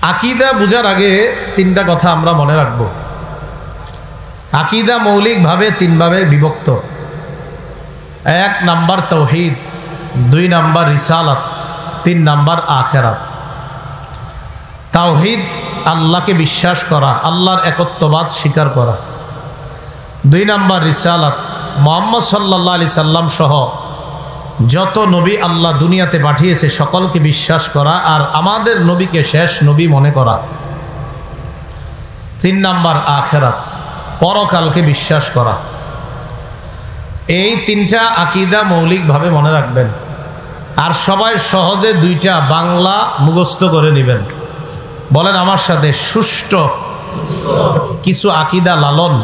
আকীদা বুঝার আগে তিনটা কথা আমরা মনে রাখব। আকীদা মৌলিকভাবে তিনভাবে বিভক্ত। 1 নাম্বার তাওহীদ, 2 নাম্বার রিসালাত, 3 নাম্বার আখিরাত। তাওহীদ আল্লাহকে বিশ্বাস করা, আল্লাহর একত্ববাদ স্বীকার করা। 2 নাম্বার রিসালাত, মুহাম্মদ সাল্লাল্লাহু আলাইহি সাল্লাম সহ যত নবী আল্লাহ দুনিয়াতে পাঠিয়েছে সকলকে বিশ্বাস করা আর আমাদের নবীকে শেষ নবী মনে করা। 3 নাম্বার আখিরাত, পরকালকে বিশ্বাস করা। এই তিনটা আকীদা মৌলিকভাবে মনে রাখবেন। আর সবাই সহজে 2টা বাংলা মুখস্থ করে নেবেন। বলেন আমার সাথে, সুষ্ঠু কিছু আকীদা লালন,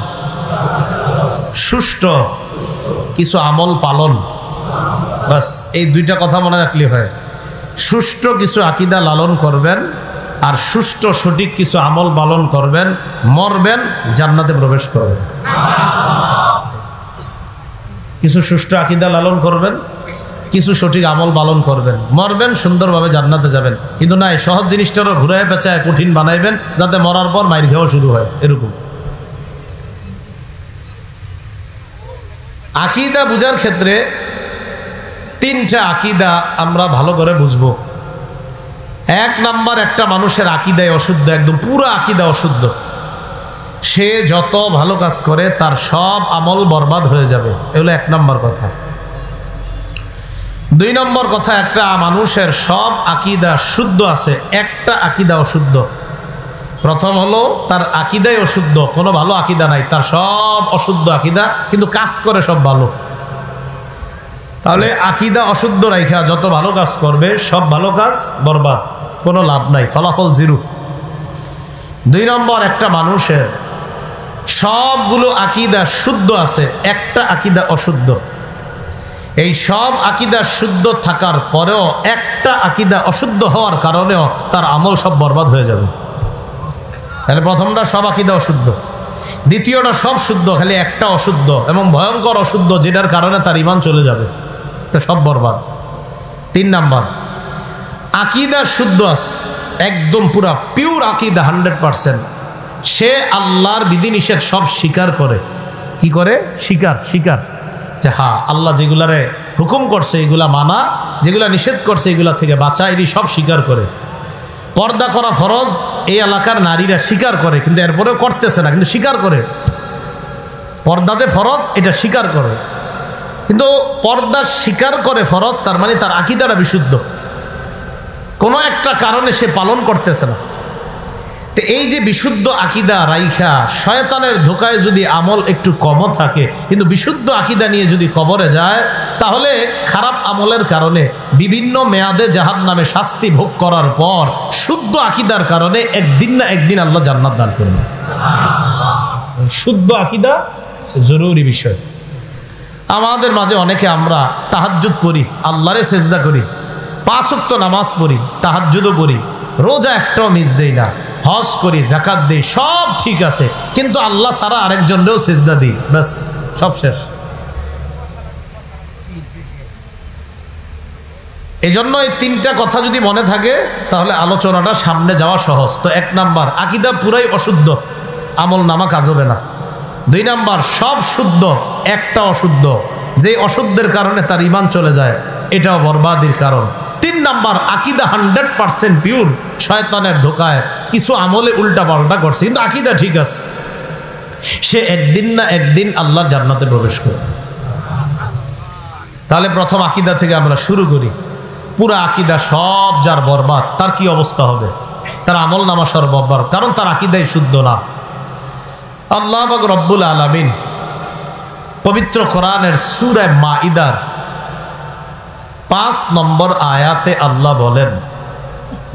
সুষ্ঠু কিছু আমল পালন। বাস এই 2টা কথা মনে রাখলে হয়। সুষ্ঠু কিছু আকীদা লালন করবেন আর সুষ্ঠু সঠিক কিছু আমল পালন করবেন, মরবেন জান্নাতে প্রবেশ করবেন। কিছু সুষ্ঠু আকীদা লালন করবেন, কিছু সঠিক আমল পালন করবেন, মরবেন সুন্দরভাবে জান্নাতে যাবেন। কিন্তু না, এই সহজ জিনিসটারও ঘুরায় পেঁচায় কঠিন বানাইবেন যাতে মরার পর মাইর খাওয়া শুরু হয়। এরকম আকীদা বুঝার ক্ষেত্রে 3টা আকীদা আমরা ভালো করে বুঝবো। 1 নাম্বার, একটা মানুষের আকীদায় অশুদ্ধ, একদম পুরো আকীদা অশুদ্ধ। সে যত ভালো কাজ করে তার সব আমল বরবাদ হয়ে যাবে। এগুলো 1 নাম্বার কথা। 2 নম্বর কথা, একটা মানুষের সব আকীদা শুদ্ধ আছে, একটা আকীদা অশুদ্ধ। প্রথম হলো তার আকীদাই অশুদ্ধ, কোনো ভালো আকীদা নাই, তার সব অশুদ্ধ আকীদা, কিন্তু কাজ করে সব ভালো। তাহলে আকীদা অশুদ্ধ রাইখা যত ভালো কাজ করবে সব ভালো কাজ বরবাদ, কোনো লাভ নাই, ফলাফল 0। 2 নম্বর, একটা মানুষের সবগুলো আকীদা শুদ্ধ আছে, একটা আকীদা অশুদ্ধ। এই সব আকীদা শুদ্ধ থাকার পরেও একটা আকীদা অশুদ্ধ হওয়ার কারণেও তার আমল সব বরবাদ হয়ে যাবে। তাহলে প্রথমটা সব আকীদা অশুদ্ধ, দ্বিতীয়টা সব শুদ্ধ, খালি একটা অশুদ্ধ এবং ভয়ঙ্কর অশুদ্ধ, যেটার কারণে তার ঈমান চলে যাবে, তো সব বরবাদ। 3 নাম্বার, আকীদা শুদ্ধ আছে, একদম পুরা পিওর আকীদা 100%। সে আল্লাহর বিধিনিষেধ সব স্বীকার করে। কি করে? স্বীকার যে হ্যাঁ আল্লাহ যেগুলারে হুকুম করছে এগুলা মানা, যেগুলা নিষেধ করছে এগুলা থেকে বাঁচা, এটি সব স্বীকার করে। পর্দা করা ফরজ এই এলাকার নারীরা স্বীকার করে, কিন্তু এরপরেও করতেছে না, কিন্তু স্বীকার করে। পর্দাতে ফরজ এটা স্বীকার করে, কিন্তু পর্দা স্বীকার করে ফরজ, তার মানে তার আকীদাটা বিশুদ্ধ, কোনো একটা কারণে সে পালন করতেছে না। তো এই যে বিশুদ্ধ আকীদা রাইখা শয়তানের ধোকায় যদি আমল একটু কমও থাকে, কিন্তু বিশুদ্ধ আকীদা নিয়ে যদি কবরে যায়, তাহলে খারাপ আমলের কারণে বিভিন্ন মেয়াদে জাহান্নামে শাস্তি ভোগ করার পর শুদ্ধ আকীদার কারণে একদিন না একদিন আল্লাহ জান্নাত দান করবে। শুদ্ধ আকীদা জরুরি বিষয়। আমাদের মাঝে অনেকে আমরা তাহাজ্জুদ পড়ি, আল্লাহরে সেজদা করি, 5 ওয়াক্ত নামাজ পড়ি, তাহাজ্জুদও পড়ি, রোজা একটাও মিস দেই না, হজ করি, যাকাত দেই, সব ঠিক আছে, কিন্তু আল্লাহ ছাড়া আরেকজনেরও সেজদা দিই, ব্যাস সব শেষ। এই জন্য এই 3টা কথা যদি মনে থাকে তাহলে আলোচনাটা সামনে যাওয়া সহজ। তো 1 নাম্বার, আকীদা পুরাই অশুদ্ধ, আমল নামা কাজ হবে না। 2 নাম্বার, সব শুদ্ধ, একটা অশুদ্ধ, যে অশুদ্ধের কারণে তার ঈমান চলে যায়, এটাও বরবাদির কারণ। 3 নাম্বার, আকীদা 100% পিওর, শয়তানের ধোকায় কিছু আমলে উল্টা পাল্টা করছে, কিন্তু আকীদা ঠিক আছে, সে একদিন না একদিন আল্লাহর জান্নাতে প্রবেশ করে। তাহলে প্রথম আকীদা থেকে আমরা শুরু করি। পুরা আকীদা সব যার বরবাদ, তার কি অবস্থা হবে? তার আমল নামা সব বরবাদ, কারণ তার আকীদাই শুদ্ধ না। আল্লাহ পাক রব্বুল আলামিন পবিত্র কোরআনের সূরা মাইদার 5 নম্বর আয়াতে আল্লাহ বলেন,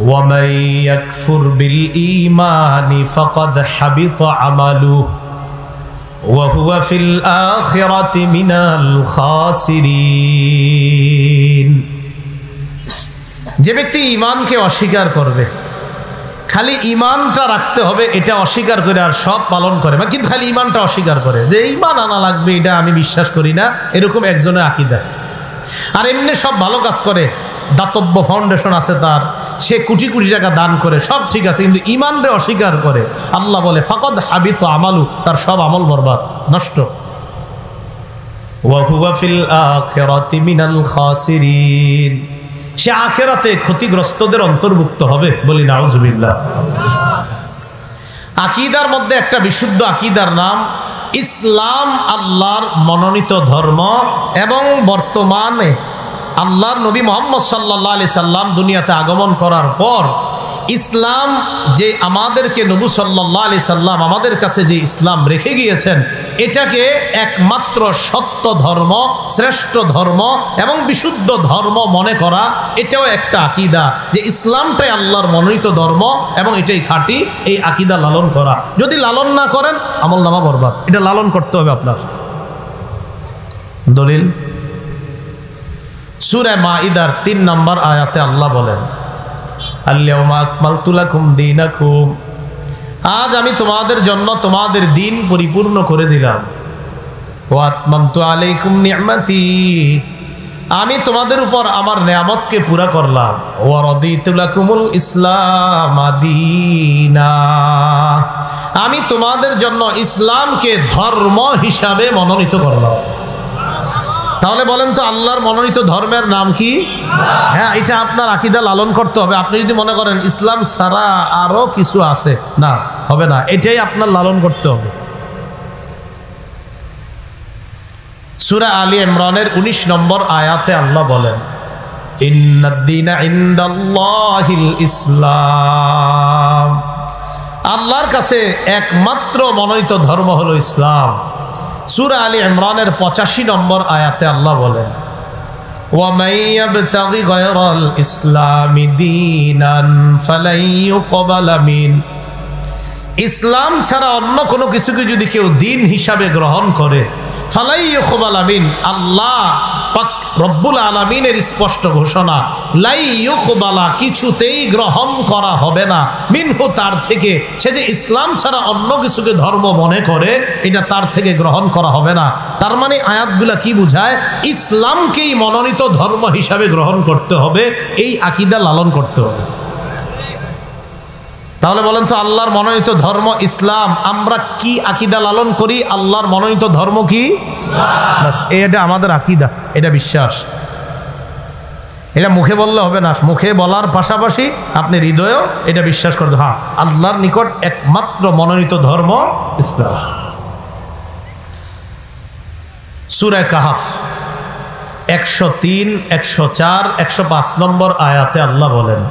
ওয়ামান ইয়াকফুর বিল ঈমানি ফাকাদ হাবিতা আমালুহু ওয়া হুয়া ফিল আখিরাতি মিনাল খাসিরিন। যে ব্যক্তি ঈমানকে অস্বীকার করবে, খালি ঈমানটা রাখতে হবে এটা অস্বীকার করে আর সব পালন করে, কিন্তু খালি ঈমানটা অস্বীকার করে, যে ঈমান আনা লাগবে এটা আমি বিশ্বাস করি না, এরকম একজনের আকীদা। আর এমনি সব ভালো কাজ করে, দাতব্য ফাউন্ডেশন আছে তার, সে কোটি কোটি টাকা দান করে, সব ঠিক আছে, কিন্তু ঈমানরে অস্বীকার করে, আল্লাহ বলে ফাকাদ হাবিত আমালু, তার সব আমল বরবাদ, নষ্ট। ওয়া হুয়া ফিল আখিরাতি মিনাল খাসিরিন, সে আখিরাতে ক্ষতিগ্রস্তদের অন্তর্ভুক্ত হবে। বলি নাউজুবিল্লাহ। আকীদার মধ্যে একটা বিশুদ্ধ আকীদার নাম ইসলাম, আল্লাহর মনোনীত ধর্ম। এবং বর্তমানে আল্লাহর নবী মুহাম্মদ সাল্লাল্লাহু আলাইহি সাল্লাম দুনিয়াতে আগমন করার পর ইসলাম যে আমাদেরকে, নবী সাল্লাল্লাহু আলাইহি সাল্লাম আমাদের কাছে যে ইসলাম রেখে গিয়েছেন, এটাকে একমাত্র সত্য ধর্ম, শ্রেষ্ঠ ধর্ম এবং বিশুদ্ধ ধর্ম মনে করা, এটাও একটা আকীদা যে ইসলামটাই আল্লাহর মনোনীত ধর্ম এবং এটাই খাঁটি। এই আকীদা লালন করা, যদি লালন না করেন আমলনামা বরবাদ, এটা লালন করতে হবে আপনার। দলিল সূরা মাইদার 3 নম্বর আয়াতে আল্লাহ বলেন, আল-ইয়াওমা আকমালতু লাকুম দীনাকুম, আজ আমি তোমাদের জন্য তোমাদের দিন পরিপূর্ণ করে দিলাম। ওয়া আতমামতু আলাইকুম নি'মাতি, আমি তোমাদের উপর আমার নেয়ামতকে পুরা করলাম। ওয়া রাদিতু লাকুমুল ইসলাম দীনা, আমি তোমাদের জন্য ইসলামকে ধর্ম হিসাবে মনোনীত করলাম। তাহলে বলেন তো আল্লাহর মনোনীত ধর্মের নাম কি? হ্যাঁ, এটা আপনার আকীদা লালন করতে হবে। আপনি যদি মনে করেন ইসলাম ছাড়া আরো কিছু আছে, না, হবে না, এটাই আপনার লালন করতে হবে। সূরা আলী ইমরানের 19 নম্বর আয়াতে আল্লাহ বলেন, ইন্নাদ-দীনা ইনদাল্লাহিল ইসলাম, আল্লাহর কাছে একমাত্র মনোনীত ধর্ম হলো ইসলাম। সূরা আলী ইমরানের 85 নম্বর আয়াতে আল্লাহ বলেন, ওয়া মান ইয়াবতাগি গায়রাল ইসলামি দীনান ফালাই ইউকবালা মিন, ইসলাম ছাড়া অন্য কোনো কিছুকে যদি কেউ দিন হিসাবে গ্রহণ করে, ফালাই ইউকবালা মিন, আল্লাহ পাক রব্বুল আলামিনের স্পষ্ট ঘোষণা, লাই ইউকবালা, কিছুতেই গ্রহণ করা হবে না, মিনহু, তার থেকে। সে যে ইসলাম ছাড়া অন্য কিছুকে ধর্ম মনে করে, এটা তার থেকে গ্রহণ করা হবে না। তার মানে আয়াতগুলা কি বুঝায়? ইসলামকেই মনোনীত ধর্ম হিসাবে গ্রহণ করতে হবে, এই আকীদা লালন করতে হবে। তাহলে বলেন তো আল্লাহর মনোনীত ধর্ম ইসলাম, আমরা কি আকীদা লালন করি? আল্লাহর মনোনীত ধর্ম কি? বাস, এটা আমাদের আকীদা, এটা বিশ্বাস। এটা মুখে বললে হবে না, মুখে বলার পাশাপাশি আপনি হৃদয়েও এটা বিশ্বাস করতে, হ্যাঁ, আল্লাহর নিকট একমাত্র মনোনীত ধর্ম ইসলাম। সূরা কাহফ 103, 104, 105 নম্বর আয়াতে আল্লাহ বলেন,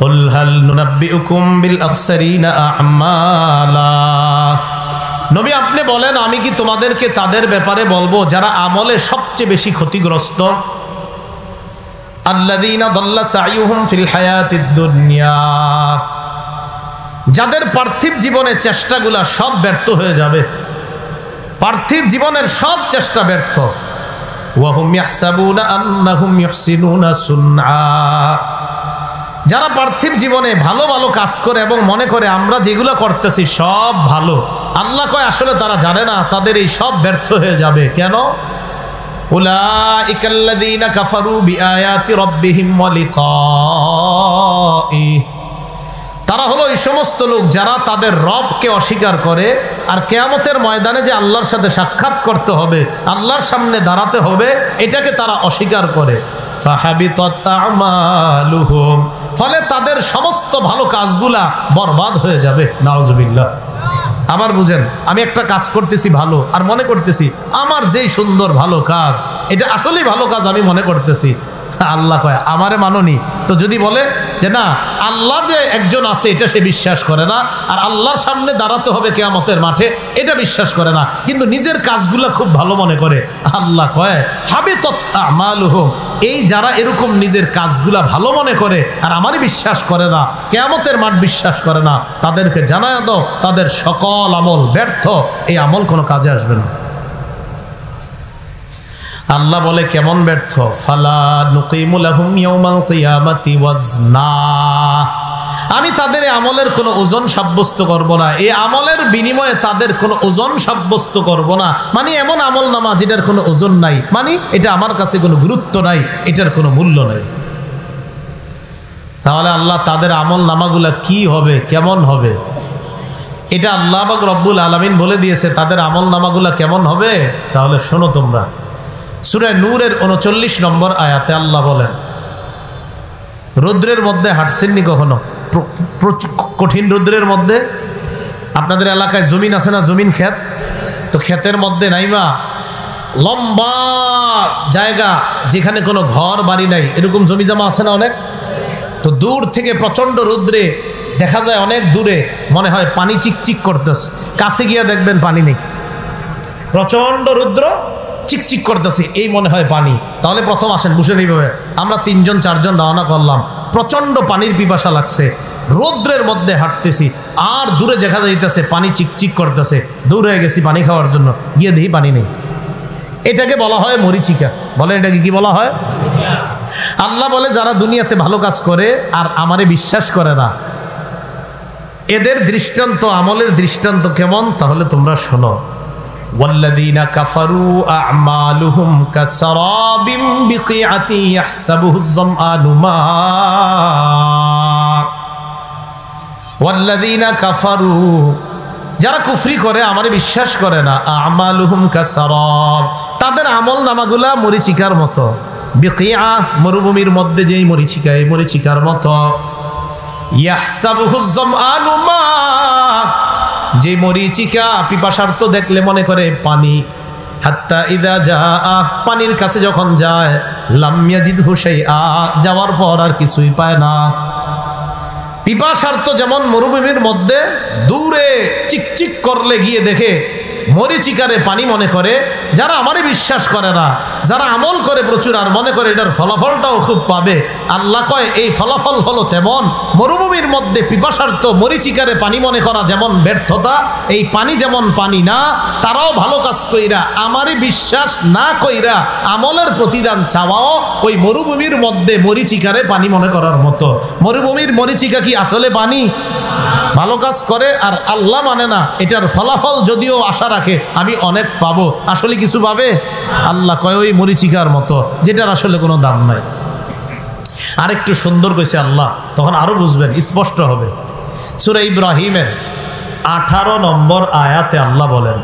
কুল হাল নুনাব্বিউকুম বিল আখসারিনা আ'মালা, নবী আপনি বলেন আমি কি তোমাদেরকে তাদের ব্যাপারে বলবো যারা আমলে সবচেয়ে বেশি ক্ষতিগ্রস্ত? আল্লাযীনা দাল্লা সাইয়ুহুম ফিল হায়াতিদ দুনিয়া, যাদের পার্থিব জীবনের চেষ্টাগুলা সব ব্যর্থ হয়ে যাবে, পার্থিব জীবনের সব চেষ্টা ব্যর্থ। ওয়া হুম ইয়াহসাবুনা আন্নাহুম ইউহসিনুনা সুনআ, যারা পার্থিব জীবনে ভালো ভালো কাজ করে এবং মনে করে আমরা যেগুলো করতেছি সব ভালো, আল্লাহ কয় আসলে তারা জানে না তাদের এই সব ব্যর্থ হয়ে যাবে। কেন? উলাইকাল্লাযীনা কাফারু বিআয়াতি রাব্বিহিম ওয়া লিকাঈ, তারা হলো এই সমস্ত লোক যারা তাদের রবকে অস্বীকার করে আর কিয়ামতের ময়দানে যে আল্লাহর সাথে সাক্ষাৎ করতে হবে, আল্লাহর সামনে দাঁড়াতে হবে, এটাকে তারা অস্বীকার করে। ফাহাবিতাত আমালুহুম, ফলে তাদের সমস্ত ভালো কাজগুলা বরবাদ হয়ে যাবে। নাউজুবিল্লাহ। আবার বুঝেন, আমি একটা কাজ করতেছি ভালো আর মনে করতেছি আমার যেই সুন্দর ভালো কাজ, এটা আসলেই ভালো কাজ আমি মনে করতেছি, আল্লাহ কয় আমারে মাননি তো? যদি বলে যে না আল্লাহ যে একজন আছে এটা সে বিশ্বাস করে না, আর আল্লাহর সামনে দাঁড়াতে হবে কিয়ামতের মাঠে, এটা বিশ্বাস করে না, কিন্তু নিজের কাজগুলা খুব ভালো মনে করে, আল্লাহ কয় হাবিতাত আমালুহুম, এই যারা এরকম নিজের কাজগুলা ভালো মনে করে আর আমারই বিশ্বাস করে না, কিয়ামতের মাঠ বিশ্বাস করে না, তাদেরকে জানায় দাও তাদের সকল আমল ব্যর্থ, এই আমল কোনো কাজে আসবে না। আল্লাহ বলে কেমন ব্যর্থ? ফালা নুকিমু লাহুম ইয়াউমাল কিয়ামাতি ওয়াজনা, আমি তাদের আমলের কোনো ওজন সাব্যস্ত করব না, এই আমলের বিনিময়ে তাদের কোনো ওজন সাব্যস্ত করব না। মানে এমন আমল নামা যেটার কোনো ওজন নাই, মানে এটা আমার কাছে কোনো গুরুত্ব নাই, এটার কোনো মূল্য নাই। তাহলে আল্লাহ তাদের আমল নামাগুলা কি হবে, কেমন হবে, এটা আল্লাহ পাক রব্বুল আলামিন বলে দিয়েছে। তাদের আমল নামাগুলা কেমন হবে তাহলে শোনো তোমরা। সূরা নূরের 39 নম্বর আয়াতে আল্লাহ বলেন, রৌদ্রের মধ্যে হাঁটছেননি কখনো? কঠিন রৌদ্রের মধ্যে আপনাদের এলাকায় জমিন আছে না, জমিন ক্ষেত, তো ক্ষেতের মধ্যে নাইবা লম্বা জায়গা যেখানে কোনো ঘর বাড়ি নাই, এরকম জমি জমা আছে না অনেক। তো দূর থেকে প্রচন্ড রৌদ্রে দেখা যায় অনেক দূরে মনে হয় পানি চিকচিক করতেছে, কাছে গিয়ে দেখবেন পানি নেই, প্রচন্ড রৌদ্র চিকচিক করতেছে, এই মনে হয় পানি। তাহলে প্রথম আসেন বসে এইভাবে আমরা 3জন 4জন রওনা করলাম, প্রচন্ড পানির পিপাসা লাগছে, রৌদ্রের মধ্যে হাঁটতেছি, আর দূরে দেখা যাইতেছে পানি চিকচিক করতেছে, দূর হয়ে গেছি পানি খাওয়ার জন্য, গিয়ে দেখি পানি নেই। এটাকে বলা হয় মরিচিকা। বলে এটাকে কি বলা হয়? আল্লাহ বলে যারা দুনিয়াতে ভালো কাজ করে আর আমারে বিশ্বাস করে না, এদের দৃষ্টান্ত, আমলের দৃষ্টান্ত কেমন তাহলে তোমরা শোনো। ওয়াল্লাযীনা কাফারু আ'মালুহুম কাসরাবিম বিকিআতি ইয়াহসাবুহুজ যামআনু মা। ওয়াল্লাযীনা কাফারু, যারা কুফরি করে, আমারে বিশ্বাস করে না, আ'মালুহুম কাসরাব, তাদের আমল নামাগুলা মরিচিকার মতো। বিকিআ, মরুভূমির মধ্যে যেই মরিচিকা, এই মরিচিকার মতো। ইয়াহসাবুহুজ যামআনু মা, যে মরিচিকা পিপাসার্ত দেখলে মনে করে পানি। হাত্তা ইদা জাআ, পানির কাছে যখন যায়, লাম ইয়াজিদহু শাইআ, যাওয়ার পর আর কিছুই পায় না। পিপাসার্ত যেমন মরুভূমির মধ্যে দূরে চিকচিক করলে গিয়ে দেখে মরিচিকারে পানি মনে করে, যারা আমারে বিশ্বাস করে না, যারা আমল করে প্রচুর আর মনে করে এটার ফলাফলটাও খুব পাবে, আল্লাহ কয় এই ফলাফল হলো তেমন। মরুভূমির মধ্যে পিপাসার্ত মরিচিকারে পানি মনে করা যেমন ব্যর্থতা, এই পানি যেমন পানি না, তারাও ভালো কাজ কইরা আমারে বিশ্বাস না কইরা আমলের প্রতিদান চাওয়াও ওই মরুভূমির মধ্যে মরিচিকারে পানি মনে করার মতো। মরুভূমির মরিচিকা কি আসলে পানি? ভালো কাজ করে আর আল্লাহ মানে না, এটার ফলাফল যদিও আশা রাখে আমি অনেক পাবো, আসলে কিছু পাবে? আল্লাহ কয় ওই মরিচিকার মতো, যেটার আসলে কোনো দাম নাই। আরেকটু সুন্দর কইছে আল্লাহ, তখন আরো বুঝবেন, স্পষ্ট হবে। সূরা ইব্রাহিমের 18 নম্বর আয়াতে আল্লাহ বলেন,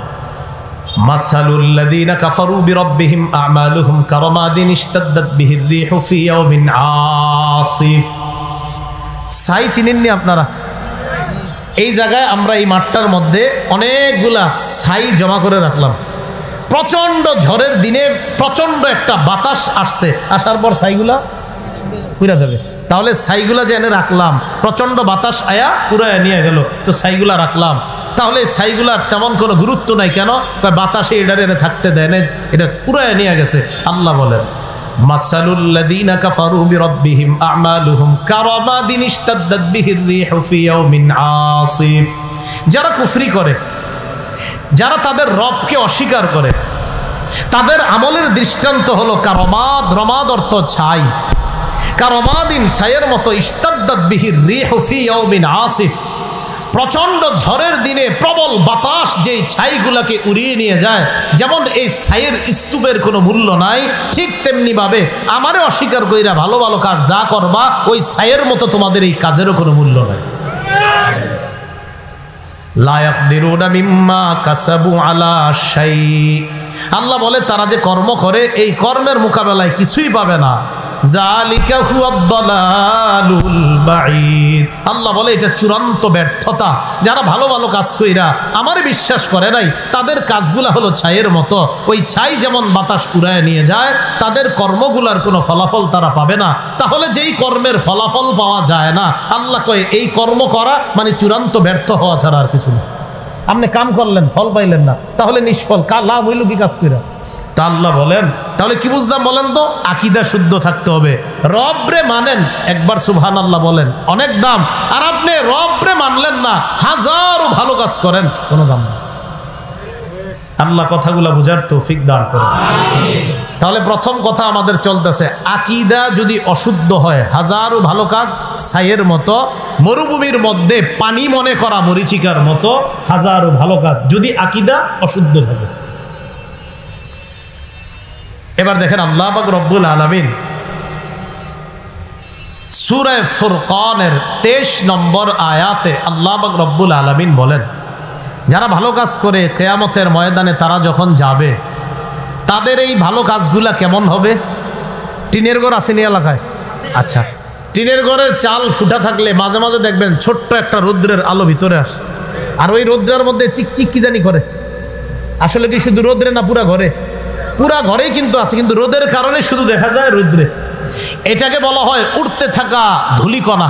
মাসালুল লাযীনা কাফারু বিরাব্বিহিম আ'মালুহুম কারামাদিন ইশতাদ্দাত বিহির রিহু ফি ইয়াউমিন আসিফ। ছাই চিনেননি আপনারা? এই জায়গায় আমরা এই মাঠটার মধ্যে অনেকগুলা ছাই জমা করে রাখলাম। প্রচন্ড ঝড়ের দিনে প্রচন্ড একটা বাতাস আসছে, আসার পর ছাইগুলা পুরা যাবে। তাহলে ছাইগুলা যে এনে রাখলাম, প্রচন্ড বাতাস আয়া পুরায় নিয়ে গেল, তো ছাইগুলা রাখলাম। তাহলে ছাইগুলার তেমন কোনো গুরুত্ব নাই, কেন? বাতাসে এটার এনে থাকতে দেয় না, এটা পুরায় নিয়ে গেছে। আল্লাহ বলেন, মাসালুল লাযীনা কাফারু বিরাব্বিহিম আ'মালুহুম কারামাদিন ইশতাদ্দাত বিহির রিহু ফি ইয়াউমিন আসিফ। যারা কুফরি করে, যারা তাদের রবকে অস্বীকার করে, তাদের আমলের দৃষ্টান্ত হলো কারামাদ। রমাদ অর্থ ছাই। কারামাদিন, ছায়ের মতো। ইশতাদ্দাত বিহির রিহু ফি ইয়াউমিন আসিফ, প্রচন্ড ঝড়ের দিনে প্রবল বাতাস যেই ছাইগুলাকে উড়িয়ে নিয়ে যায়, যেমন এই ছাইয়ের স্তূপের কোনো মূল্য নাই, ঠিক তেমনি ভাবে আমারে অস্বীকার কইরা ভালো ভালো কাজ যা করবা, ওই ছাইয়ের মতো তোমাদের এই কাজেরও কোনো মূল্য নাই। লা ইয়াকদিরুনা মিম্মা কাসাবু আলা শাই। আল্লাহ বলে তারা যে কর্ম করে, এই কর্মের মোকাবেলায় কিছুই পাবে না। যালিকা হুয়াদ দালালুল বাঈদ। আল্লাহ বলে এটা চূড়ান্ত ব্যর্থতা। যারা ভালো ভালো কাজ কইরা আমারে বিশ্বাস করে নাই, তাদের কাজগুলা হলো ছাইয়ের মতো। ওই ছাই যেমন বাতাস উড়ায় নিয়ে যায়, তাদের কর্মগুলার কোনো ফলাফল তারা পাবে না। তাহলে যেই কর্মের ফলাফল পাওয়া যায় না, আল্লাহ কয় এই কর্ম করা মানে চূড়ান্ত ব্যর্থ হওয়া ছাড়া আর কিছু না। আপনি কাম করলেন, ফল পাইলেন না, তাহলে নিষ্ফল। লাভ হইল কি কাজ কইরা? তা আল্লাহ বলেন, তাহলে কি বুঝলাম বলেন তো? আকীদা শুদ্ধ থাকতে হবে। রবরে মানেন, একবার সুবহানাল্লাহ বলেন, অনেক দাম। আর আপনি রবরে মানলেন না, হাজারো ভালো কাজ করেন, কোনো দাম না। আল্লাহ কথাগুলো বুঝার তৌফিক দান করেন। তাহলে প্রথম কথা আমাদের চলতেছে, আকীদা যদি অশুদ্ধ হয়, হাজারো ভালো কাজ ছাইয়ের মতো। মরুভূমির মধ্যে পানি মনে করা মরিচিকার মতো হাজারো ভালো কাজ, যদি আকীদা অশুদ্ধ থাকে। এবার দেখেন আল্লাহ পাক রব্বুল আলামিন সূরা ফুরকানের 23 নম্বর আয়াতে আল্লাহ পাক রব্বুল আলামিন বলেন, যারা ভালো কাজ করে কিয়ামতের ময়দানে তারা যখন যাবে, তাদের এই ভালো কাজগুলা কেমন হবে? টিনের ঘর আসেনি এলাকায়? আচ্ছা, টিনের ঘরের চাল ফুটা থাকলে মাঝে মাঝে দেখবেন ছোট্ট একটা রৌদ্রের আলো ভিতরে আসে, আর ওই রৌদ্রের মধ্যে চিকচিক কি জানি করে। আসলে কি শুধু রৌদ্রে না পুরা ঘরে? পুরা ঘরেই কিন্তু আছে, কিন্তু রোদের কারণে শুধু দেখা যায় রৌদ্রে। এটাকে বলা হয় উড়তে থাকা ধূলিকণা,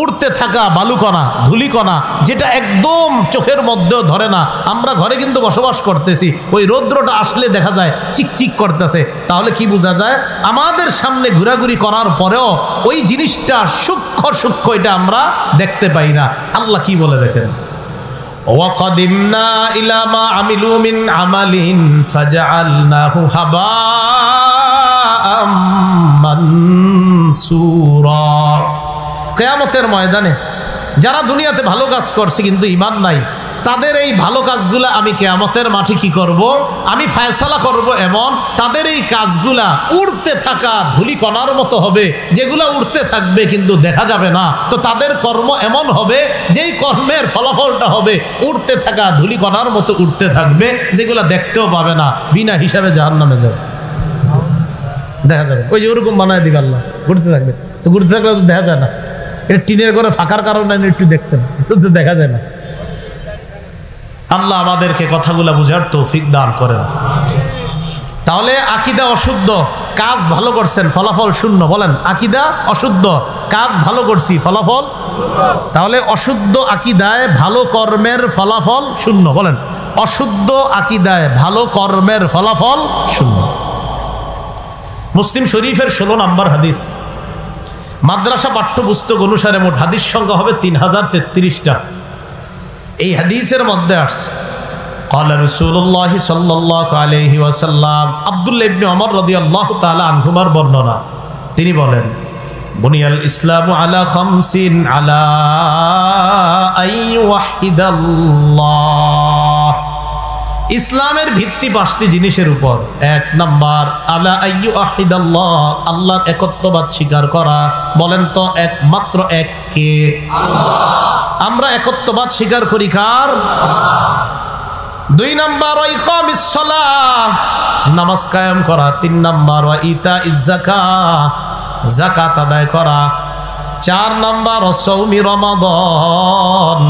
উড়তে থাকা বালুকণা, ধূলিকণা, যেটা একদম চোখের মধ্যেও ধরে না। আমরা ঘরে কিন্তু বসবাস করতেছি, ওই রৌদ্রটা আসলে দেখা যায় চিকচিক করতেছে। তাহলে কি বোঝা যায়? আমাদের সামনে ঘোরাঘুরি করার পরেও ওই জিনিসটা সূক্ষ্ম সূক্ষ্ম, এটা আমরা দেখতে পাই না। আল্লাহ কি বলে দেখেন, ওয়াকাদিমনা ইলা মা আমিলু মিন আমালিন ফাজআলনাহু হাবাআম মানসুরা। কিয়ামতের ময়দানে যারা দুনিয়াতে ভালো কাজ করছে কিন্তু ঈমান নাই, তাদের এই ভালো কাজগুলা আমি কিয়ামতের মাঠে কি করব? আমি ফয়সালা করব এমন তাদের এই কাজগুলা উড়তে থাকা ধূলিকণার মতো হবে, যেগুলা উড়তে থাকবে কিন্তু দেখা যাবে না। তো তাদের কর্ম এমন হবে, যেই কর্মের ফলাফলটা হবে উড়তে থাকা ধূলিকণার মতো উড়তে থাকবে, যেগুলা দেখতেও পাবে না, বিনা হিসাবে জাহান্নামে যাবে, দেখা যাবে। ওই যে ওরকম বানায় দিবে আল্লাহ, ঘুরতে থাকবে। তো ঘুরতে থাকলে তো দেখা যায় না, এটা টিনের ঘরে ফাঁকার কারণে একটু দেখছেন, শুধু দেখা যায় না। আল্লাহ আমাদেরকে কথাগুলা বুঝার তৌফিক দান করেন। তাহলে আকীদা অশুদ্ধ, কাজ ভালো করছেন, ফলাফল শূন্য। বলেন, আকীদা অশুদ্ধ, কাজ ভালো করছি, ফলাফল। তাহলে অশুদ্ধ আকীদায় ভালো কর্মের ফলাফল শূন্য। বলেন, অশুদ্ধ আকীদায় ভালো কর্মের ফলাফল শূন্য। মুসলিম শরীফের 16 নম্বর হাদিস। মাদ্রাসা পাঠ্যপুস্তক অনুসারে মোট হাদিস সংখ্যা হবে 3033টা। এই হাদিসের মধ্যে আসছে, ক্বালা রাসূলুল্লাহ সাল্লাল্লাহু আলাইহি ওয়াসাল্লাম, আব্দুল্লাহ ইবনে ওমর রাদিয়াল্লাহু তাআলা আনহুমার বর্ণনা। তিনি বলেন, বুনিয়াল ইসলামু আলা খামসিন আলা আইয়ুহিদাল্লাহ। ইসলামের ভিত্তি 5টি জিনিসের উপর। 1 নাম্বার আলা আইয়ুহিদাল্লাহ, আল্লাহর একত্ববাদ স্বীকার করা। বলেন তো একমাত্র এক কে? আল্লাহ। আমরা একত্ববাদ স্বীকার করি কার? 2 নাম্বার ইকামিস সালাহ, নামাজ কায়েম করা। 3 নাম্বার ইতাইজ যাকাত, যাকাত আদায় করা। 4 নাম্বার সাওমি রমাদান,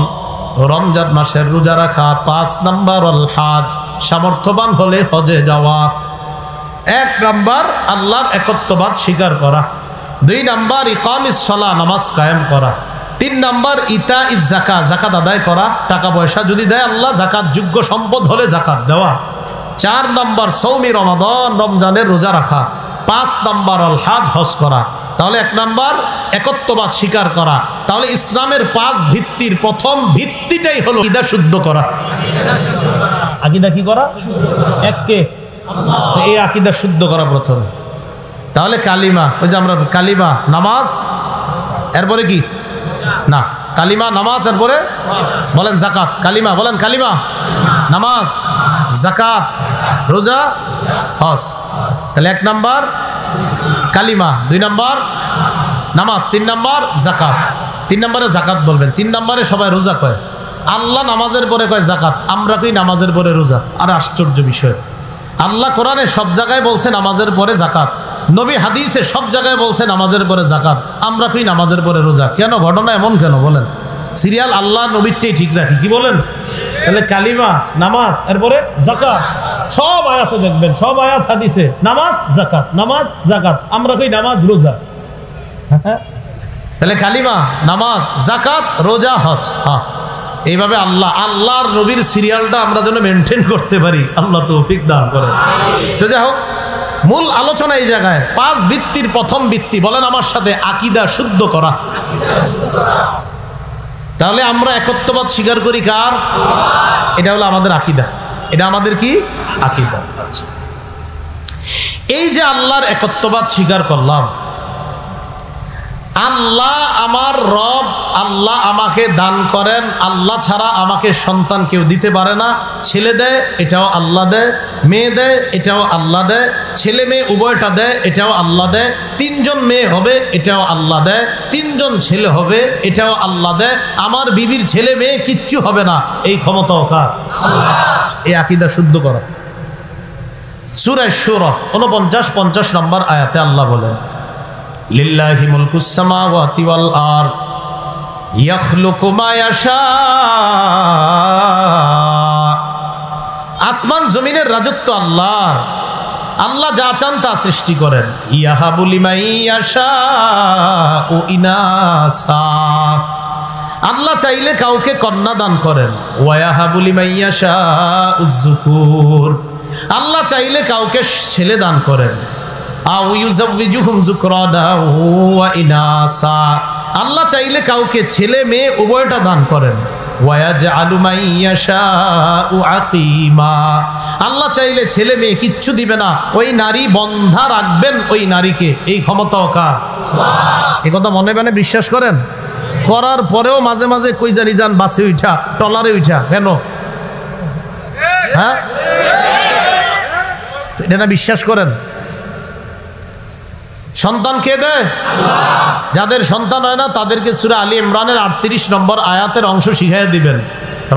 রমজান মাসের রোজা রাখা। 5 নাম্বার আল হজ, সামর্থ্যবান হলে হজে যাওয়া। 1 নাম্বার আল্লাহর একত্ববাদ স্বীকার করা। 2 নাম্বার ইকামিস সালাহ, নামাজ কায়েম করা। 3 নাম্বার ইতাইজ যাকাত, যাকাত আদায় করা। টাকা পয়সা যদি দেয় আল্লাহ, যাকাত যোগ্য সম্পদ হলে যাকাত দেওয়া। 4 নাম্বার সাওমি রমাদান, রমজানের রোজা রাখা। 5 নাম্বার আল হজ, হজ করা। তাহলে 1 নাম্বার একত্ববাদ স্বীকার করা। তাহলে ইসলামের 5 ভিত্তির প্রথম ভিত্তিটাই হলো আকীদা শুদ্ধ করা। আকীদা কি করা? এককে, এই আকীদা শুদ্ধ করা প্রথম। তাহলে কালিমা, ওই যে আমরা কালিমা, নামাজ, এরপরে কি? না, কালিমা, নামাজ, এরপরে বলেন যাকাত। কালিমা বলেন, কালিমা, নামাজ, যাকাত, রোজা, হজ। তাহলে 1 নাম্বার কালিমা, 2 নাম্বার নামাজ, 3 নাম্বার যাকাত। 3 নাম্বারে যাকাত বলবেন। 3 নাম্বারে সবাই রোজা কয়, আল্লাহ নামাজের পরে কয় যাকাত, আমরা কই নামাজের পরে রোজা। আর আশ্চর্য বিষয়, আল্লাহ কোরআনে সব জায়গায় বলছে নামাজের পরে যাকাত, নবী হাদিসে সব জায়গায় বলছে নামাজের পরে যাকাত, আমরা কই নামাজের পরে রোজা। কেন? ঘটনা এমন কেন বলেন? সিরিয়াল আল্লাহ নবীরটাই ঠিক রাখি, কি বলেন? তাহলে কালিমা, নামাজ, এরপরে যাকাত। সব আয়াতে দেখবেন, সব আয়াত হাদিসে নামাজ যাকাত, নামাজ যাকাত, আমরা কই নামাজ রোজা। তাহলে কালিমা, নামাজ, যাকাত, রোজা, হজ। হ্যাঁ, এইভাবে আল্লাহর নবীর সিরিয়ালটা আমরা যেন মেনটেন করতে পারি, আল্লাহ তৌফিক দান করেন। তো যাই হোক, মূল আলোচনা এই জায়গায় 5 ভিত্তির প্রথম ভিত্তি, বলেন আমার সাথে, আকীদা শুদ্ধ করা। তাহলে আমরা একত্ববাদ স্বীকার করি কার? এটা হলো আমাদের আকীদা। এটা আমাদের কি? আকীদা। আচ্ছা, এই যে আল্লাহর একত্ববাদ স্বীকার করলাম, আল্লাহ আমার রব, আল্লাহ আমাকে দান করেন, আল্লাহ ছাড়া আমাকে সন্তান কেউ দিতে পারে না। ছেলে দেয়, এটাও আল্লাহ দেয়, মেয়ে দেয়, এটাও আল্লাহ দেয়, ছেলে মেয়ে উভয়টা দেয়, এটাও আল্লাহ দেয়, 3 জন মেয়ে হবে, এটাও আল্লাহ দেয়, 3 জন ছেলে হবে, এটাও আল্লাহ দেয়, আমার বিবির ছেলে মেয়ে কিচ্ছু হবে না, এই ক্ষমতাও কার? এই আকীদা শুদ্ধ করা। সূরা শুরা 49-50 নম্বর আয়াতে আল্লাহ বলেন, লিল্লাহি মুলকুস সামাওয়াতি ওয়াল আরদ ইয়াখলুকু মা ইয়াশা। আসমান জমিনের রাজত্ব আল্লাহর, আল্লাহ যা চান তা সৃষ্টি করেন। ইয়াহাবু লিমান ইয়াশাউ ইনাসা, আল্লাহ চাইলে কাউকে কন্যা দান করেন। ওয়া ইয়াহাবু লিমান ইয়াশাউ যুকুর, আল্লাহ চাইলে কাউকে ছেলে দান করেন। আও ইউযাওয়িজুহুম যুকরানা ওয়া ইনাসা, আল্লাহ চাইলে কাউকে ছেলে মেয়ে উভয়টা দান করেন। ওয়া ইয়াজআলু মান ইয়াশাউ আকীমা, আল্লাহ চাইলে ছেলে মেয়ে কিচ্ছু দিবে না, ওই নারী বন্ধা রাখবেন ওই নারীকে, এই ক্ষমতাও কার? আল্লাহ। এই কথা মনে মনে বিশ্বাস করেন? করার পরেও মাঝে মাঝে কই জানি যান বাসে উঠা, টলারে উঠা, কেন? হ্যাঁ, এটা না বিশ্বাস করেন? সন্তান কে দেয়? আল্লাহ। যাদের সন্তান হয় না তাদেরকে সূরা আলী ইমরানের 38 নম্বর আয়াতের অংশ শিখাইয়া দিবেন।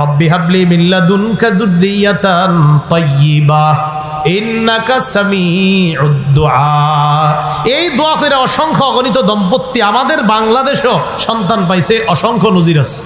রব্বি হাবলি মিন লাদুনকা যুররিয়াতান তাইয়্যিবা ইন্নাকা সামিউদ দুআ। এই দোয়া করে অসংখ্য অগণিত দম্পতি আমাদের বাংলাদেশেও সন্তান পাইছে, অসংখ্য নজির আছে।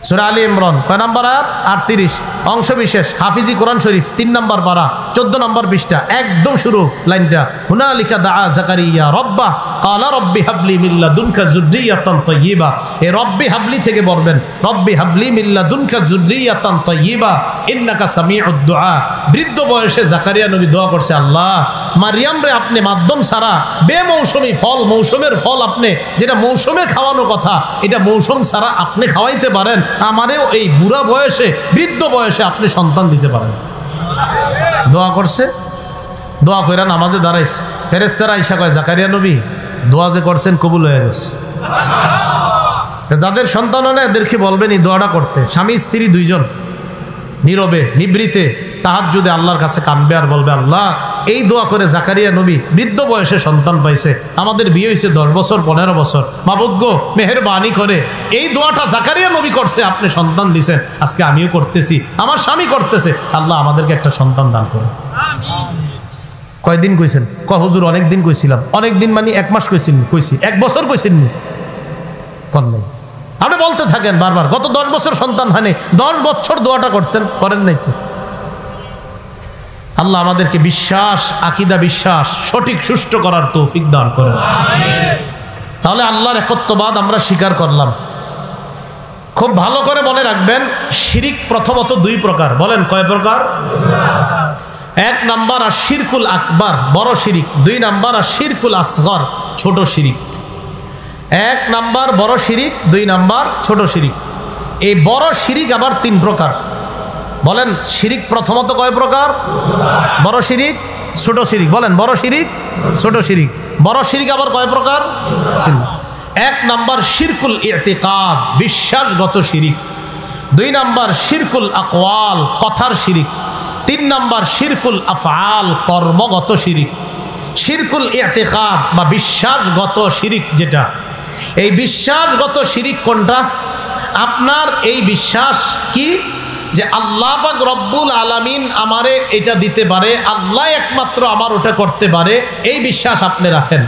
সূরা আলী ইমরান কয় নম্বর আয়াত? 38, অংশ বিশেষ, হাফিজি কোরআন শরীফ 3 নম্বর পারা 14 নম্বর পৃষ্ঠা, একদম শুরু লাইনটা, হুনালিকা দাআ যাকারিয়া রব্বা ক্বালা রব্বি হাবলি মিন লাদুনকা যুররিয়াতান তাইয়্যিবা। এই রব্বি হাবলি থেকে বলবেন রব্বি হাবলি মিন লাদুনকা যুররিয়াতান তাইয়্যিবা ইন্নাকা সামিউদ দুআ। বৃদ্ধ বয়সে জাকারিয়া নবী দোয়া করছে, আল্লাহ মারিয়াম রে আপনি মাধ্যম ছাড়া বেমৌসুমি ফল, মৌসুমের ফল আপনি যেটা মৌসুমে খাওয়ানো কথা, এটা মৌসুম ছাড়া আপনি খাওয়াইতে পারেন, আমারেও এই বুড়া বয়সে বৃদ্ধ বয়সে আপনি সন্তান দিতে পারেন। দোয়া করছে, দোয়া কইরা নামাজে দাঁড়াইছে, ফেরেশতারা আইসা কয় জাকারিয়া নবী দোয়া যে করছেন কবুল হয়ে গেছে। যাদের সন্তান হয় না এদেরকে বলবেন এই দোয়াটা করতে, স্বামী স্ত্রী 2 জন নীরবে নিবৃতে তাহাজ্জুদে আল্লাহর কাছে কাঁদবে আর বলবে, আল্লাহ এই দোয়া করে জাকারিয়া নবী বৃদ্ধ বয়সে সন্তান পাইছে, আমাদের বিয়ে হয়েছে 10 বছর 15 বছর, মাবুদ গো মেহেরবানি করে এই দোয়াটা জাকারিয়া নবী করছে, আপনি সন্তান দিছেন, আজকে আমিও করতেছি, আমার স্বামী করতেছে, আল্লাহ আমাদেরকে একটা সন্তান দান করুন। কয়দিন কইছেন? হুজুর অনেক দিন কইছিলাম। অনেক দিন মানে 1 মাস কইছি, 1 বছর কইছেননি, আপনি বলতে থাকেন বারবার, গত 10 বছর সন্তান হয়নি, 10 বছর দোয়াটা করতেন, করেন নাই তো। আল্লাহ আমাদেরকে বিশ্বাস, আকীদা বিশ্বাস সঠিক সুষ্ঠু করার তৌফিক দান করেন। তাহলে আল্লাহর একত্ববাদ আমরা স্বীকার করলাম। খুব ভালো করে মনে রাখবেন, শিরিক প্রথমত 2 প্রকার। বলেন কয় প্রকার? 1 নাম্বার আর শিরকুল আকবার, বড় শিরিক। 2 নাম্বার আর শিরকুল আসগর, ছোট শিরিক। 1 নাম্বার বড় শিরিক, 2 নাম্বার ছোট শিরিক। এই বড় শিরিক আবার 3 প্রকার। বলেন শিরিক প্রথমত কয় প্রকার? বড় শিরিক, ছোট শিরিক। বলেন বড় শিরিক, ছোট শিরিক। বড় শিরিক আবার কয় প্রকার? 1 নাম্বার শিরকুল ইতিকাদ, বিশ্বাসগত শিরিক। 2 নাম্বার শিরকুল আকওয়াল, কথার শিরিক। 3 নাম্বার শিরকুল আফআল, কর্মগত শিরিক। শিরকুল ইতিকাদ বা বিশ্বাসগত শিরিক যেটা, এই বিশ্বাসগত শিরিক কোনটা? আপনার এই বিশ্বাস কি যে আল্লাহ পাক রব্বুল আলামিন আমারে এটা দিতে পারে, আল্লাহ একমাত্র আমার ওটা করতে পারে, এই বিশ্বাস আপনি রাখেন।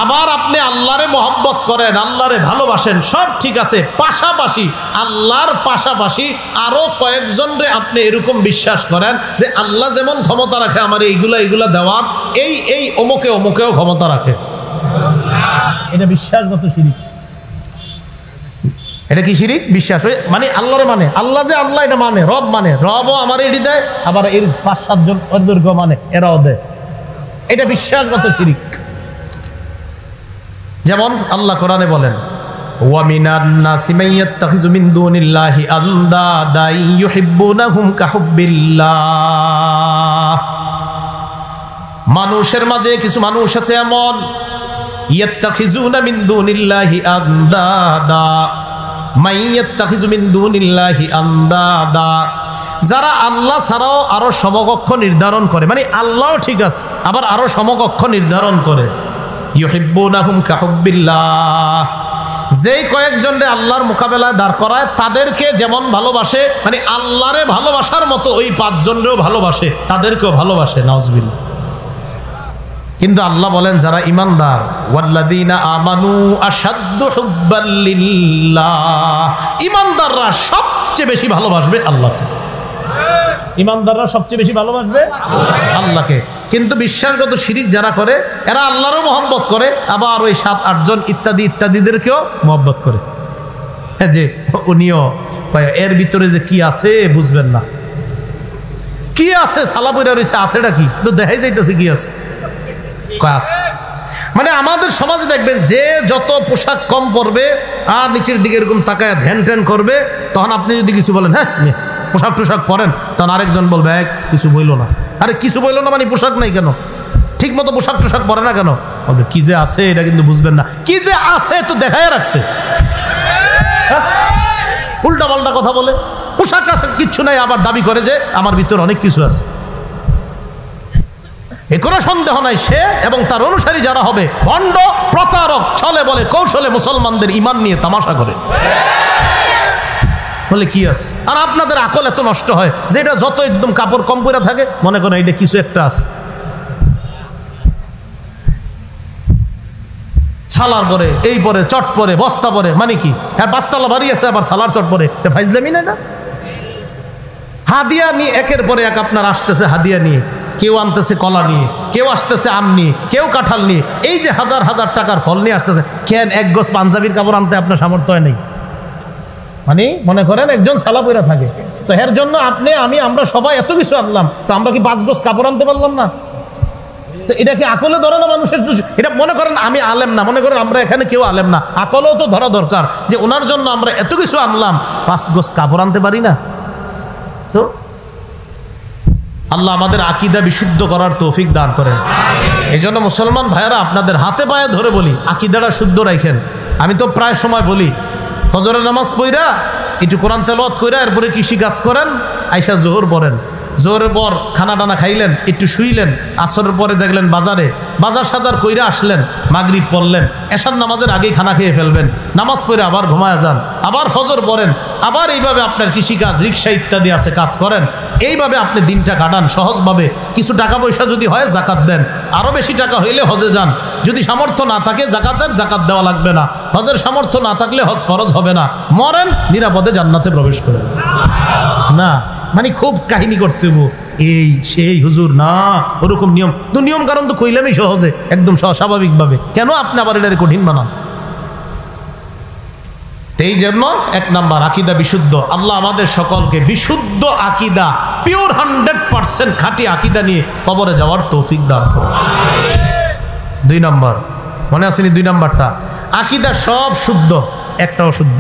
আবার আপনি আল্লাহরে মহব্বত করেন, আল্লাহরে ভালোবাসেন, সব ঠিক আছে, পাশাপাশি আল্লাহর পাশাপাশি আরো কয়েকজনরে আপনি এরকম বিশ্বাস করেন যে আল্লাহ যেমন ক্ষমতা রাখে আমার এইগুলা দেওয়ার, এই অমুকেও ক্ষমতা রাখে। এটা বিশ্বাসগত শিরিক। এটা কি শিরিক? বিশ্বাস মানে আল্লাহরে মানে, আল্লাহ যে আল্লাহ এটা মানে, রব মানে, রবও আমার এটি দেয়, আবার এর 5-7 জন অদূর্গ মানে এরাও দেয়, এটা বিশ্বাসগত শিরিক। যেমন আল্লাহ কোরআনে বলেন, ওয়া মিনান নাসি মান ইয়াত্তাখিযু মিন দুনিল্লাহি আনদাদা ইউহিব্বুনাহুম কাহুব্বিল্লাহ। মানুষের মাঝে কিছু মানুষ আছে এমন ইয়াত্তাখিজুনা মিন দুনিল্লাহি আন্দাদা, মান ইয়াত্তাখিজু মিন দুনিল্লাহি আন্দাদা, যারা আল্লাহ ছাড়াও আরো সমকক্ষ নির্ধারণ করে, মানে আল্লাহও ঠিক আছে আবার আরো সমকক্ষ নির্ধারণ করে। ইউহিব্বুনাহুম কাহুব্বিল্লাহ, যেই কয়েকজনরে আল্লাহর মোকাবেলায় দাঁড় করায় তাদেরকে যেমন ভালোবাসে, মানে আল্লাহরে ভালোবাসার মতো ওই পাঁচজনরেও ভালোবাসে, তাদেরকেও ভালোবাসে। নাউজুবিল্লাহ। কিন্তু আল্লাহ বলেন যারা ইমানদার, ওয়াল্লাযীনা আমানু আশাদ্দু হুব্বাল লিল্লাহ, ইমানদাররা সবচেয়ে বেশি ভালোবাসবে আল্লাহকে। ইমানদাররা সবচেয়ে বেশি ভালোবাসবে আল্লাহকে। কিন্তু বিশ্বাসগত শিরিক যারা করে এরা আল্লাহরও মহব্বত করে, আবার ওই 7-8 জন ইত্যাদি ইত্যাদিদেরকেও মহব্বত করে। যে উনিও এর ভিতরে যে কি আছে বুঝবেন না, কি আছে সালাপুরা রয়েছে, আছেটা কি তো দেখাই যাইতেছে কি আছে। মানে আমাদের সমাজে দেখবেন যে যত পোশাক কম পরবে আর নিচের দিকে এরকম তাকায় ধ্যান ট্যান করবে, তখন আপনি যদি কিছু বলেন হ্যাঁ পোশাক টোশাক পরেন, তখন আরেকজন বলবে কিছু বইল না। আরে কিছু বইল না মানে পোশাক নাই কেন, ঠিক মতো পোশাক টোশাক পরে না কেন? বলবে কি যে আছে এটা কিন্তু বুঝবেন না, কি যে আছে তো দেখায় রাখছে, উল্টা পাল্টা কথা বলে। পোশাক আছে কিচ্ছু নাই, আবার দাবি করে যে আমার ভিতরে অনেক কিছু আছে। এ কোনো সন্দেহ নাই সে এবং তার অনুসারী যারা হবে ভণ্ড, প্রতারক, ছলে বলে কৌশলে মুসলমানদের ইমান নিয়ে তামাশা করে। বলে কি আছে? আর আপনাদের আকল এত নষ্ট হয় যে এটা যত একদম কাপড় কম পরে থাকে মনে করেন এটা কিছু একটা আছে। সালার পরে এই পরে চট পরে বস্তা পরে, মানে কি হ্যাঁ 5 তলা বাড়ি আছে আবার সালার চট পরে, ফাইজলামি না? হাদিয়া নিয়ে একের পরে এক আপনার আসতেছে হাদিয়া নিয়ে, কেউ আনতেছে কলা নিয়ে, কেউ আসতেছে আম নিয়ে, কেউ কাঁঠাল নিয়ে, এই যে হাজার হাজার টাকার ফল নিয়ে আসতেছে। কেন এক গজ পাঞ্জাবির কাপড় আনতে আপনার সামর্থ্য হয় নেই? মানে মনে করেন একজন ছালা পইরা থাকে, তো এর জন্য আপনি আমরা সবাই এত কিছু আনলাম, তো আমরা কি 5 গজ কাপড় আনতে পারলাম না? তো এটা কি আকলে ধরে না মানুষের? এটা মনে করেন আমি আলেম না, মনে করেন আমরা এখানে কেউ আলেম না, আকলেও তো ধরা দরকার যে ওনার জন্য আমরা এত কিছু আনলাম, 5 গজ কাপড় আনতে পারি না। তো আল্লাহ আমাদের আকীদা বিশুদ্ধ করার তৌফিক দান করেন। এই জন্য মুসলমান ভাইয়েরা আপনাদের হাতে পায়ে ধরে বলি আকীদাটা শুদ্ধ রাখেন। আমি তো প্রায় সময় বলি ফজরের নামাজ পড়া একটু কোরআন তেলাওয়াত কইরা এরপরে কৃষি কাজ করেন, আইসা জোহর পড়েন, জোহরের পর খানা টানা খাইলেন, একটু শুইলেন, আসরের পরে দেখলেন বাজার সাজার কইরা আসলেন, মাগরিব পড়লেন, এশার নামাজের আগেই খানা খেয়ে ফেলবেন, নামাজ পড়ে আবার ঘুমায়া যান, আবার ফজর পড়েন, আবার এইভাবে আপনার কৃষিকাজ রিক্সা ইত্যাদি আছে কাজ করেন। এইভাবে আপনি দিনটা কাটান সহজভাবে। কিছু টাকা পয়সা যদি হয় জাকাত দেন, আরও বেশি টাকা হইলে হজে যান। যদি সামর্থ্য না থাকে জাকাতের জাকাত দেওয়া লাগবে না, হজের সামর্থ্য না থাকলে হজ ফরজ হবে না, মরেন নিরাপদে জান্নাতে প্রবেশ করেন। না মানে খুব কাহিনী করতে এই সেই হুজুর না, ওরকম নিয়ম তো নিয়ম কারণ তো কইলামই সহজে একদম স্বাভাবিকভাবে, কেন আপনি আবার এটারে কঠিন বানান? এই জন্য 1 নাম্বার আকীদা বিশুদ্ধ। আল্লাহ আমাদের সকলকে বিশুদ্ধ আকীদা, পিওর 100% খাঁটি আকীদা নিয়ে কবরে যাওয়ার তৌফিক দান করুন। 2 নাম্বার মনে আসেনি? 2 নাম্বারটা আকীদা সব শুদ্ধ, একটাও শুদ্ধ,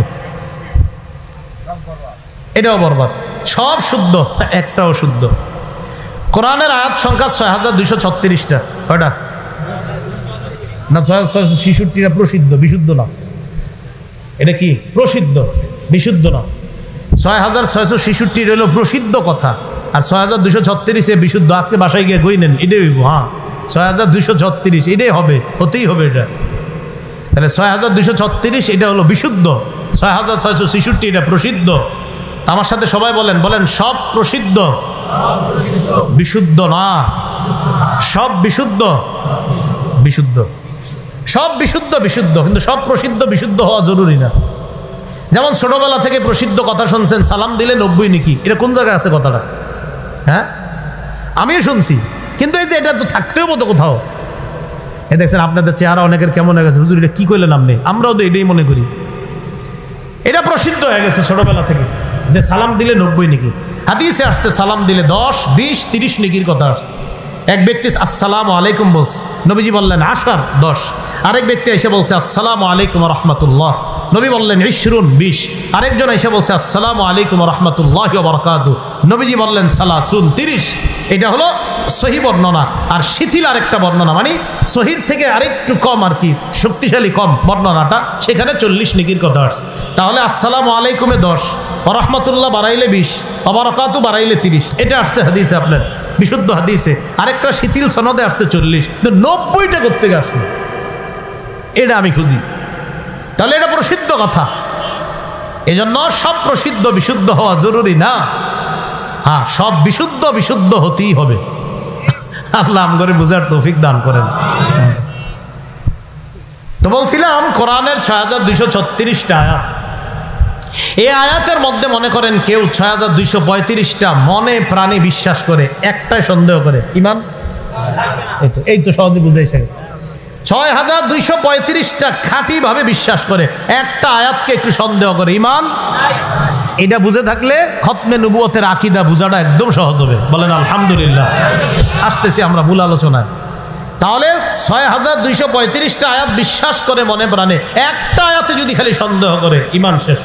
এটাও বরবাদ। সব শুদ্ধ, একটাও শুদ্ধ। কোরআনের আয়াত সংখ্যা 6236টা, কয়টা না? 6666টা প্রসিদ্ধ, বিশুদ্ধ না। এটা কি প্রসিদ্ধ, বিশুদ্ধ না। 6666 হলো প্রসিদ্ধ কথা, আর 6236 বিশুদ্ধ। আজকে বাসায় গিয়ে গই নেন, এটাই হইব। হ্যাঁ 6236 এটাই হবে, হতেই হবে এটা। তাহলে 6236 এটা হলো বিশুদ্ধ, 6666 এটা প্রসিদ্ধ। আমার সাথে সবাই বলেন সব প্রসিদ্ধ, বিশুদ্ধ না। সব বিশুদ্ধ, বিশুদ্ধ। সব বিশুদ্ধ, বিশুদ্ধ, কিন্তু সব প্রসিদ্ধ বিশুদ্ধ হওয়া জরুরি না। যেমন ছোটবেলা থেকে প্রসিদ্ধ কথা শুনছেন, সালাম দিলে 90 নাকি, এটা কোন জায়গায় আছে কথাটা? হ্যাঁ আমিও শুনছি, কিন্তু এই যে এটা তো থাকতেও মতো কোথাও। এ দেখছেন আপনাদের চেহারা অনেকের কেমন হয়ে গেছে, হুজুর এটা কি কইলেন আপনি? আমরাও তো এটাই মনে করি। এটা প্রসিদ্ধ হয়ে গেছে ছোটবেলা থেকে যে সালাম দিলে 90 নাকি। হাদিসে আসছে সালাম দিলে 10, 20, 30 নেকির কথা আসছে। এক ব্যক্তি আসসালামু আলাইকুম বলছে, নবীজি বললেন 10, 10। আরেক ব্যক্তি এসে বলছে আসসালামু আলাইকুম রহমতুল্লাহ, নবী বললেন 20, 20। আরেকজন এসে বলছে আসসালামু আলাইকুম রহমতুল্লাহি ওয়া বারাকাতুহু, নবীজি বললেন 30, 30। এটা হলো সহি বর্ণনা। আর শিথিল আরেকটা বর্ণনা, মানে সহির থেকে আরেকটু কম আর কি, শক্তিশালী কম বর্ণনাটা, সেখানে 40 নেকির কথা আসছে। তাহলে আসসালামু আলাইকুমে 10, ওয়া রাহমাতুল্লাহ বাড়াইলে 20, ওয়া বারাকাতুহু বাড়াইলে 30, এটা আসছে হাদিসে, আপনার বিশুদ্ধ হাদিসে। আরেকটা শিথিল সনদে আসছে 40, কিন্তু 90টা করতে আসলো, এটা আমি খুঁজি। তাহলে এটা প্রসিদ্ধ কথা। এজন্য সব প্রসিদ্ধ বিশুদ্ধ হওয়া জরুরি না। হ্যাঁ, সব বিশুদ্ধ বিশুদ্ধ হতেই হবে। আল্লাহ আমগরে বুঝার তৌফিক দান করেন। তো বলছিলাম কোরআনের 6236টা আয়াত। এই আয়াতের মধ্যে মনে করেন কেউ 6235টা মনে প্রাণে বিশ্বাস করে, একটাই সন্দেহ করে, ইমান এই তো সহজে বুঝাইছে। 6235টা খাঁটি ভাবে বিশ্বাস করে, একটা আয়াতকে একটু সন্দেহ করে, ইমান। এটা বুঝে থাকলে খতমে নবুয়তের আকীদা বুঝাটা একদম সহজ হবে। বলেন আলহামদুলিল্লাহ। আসতেছি আমরা মূল আলোচনায়। তাহলে 6235টা আয়াত বিশ্বাস করে মনে প্রাণে, একটা আয়াতে যদি খালি সন্দেহ করে, ইমান শেষ।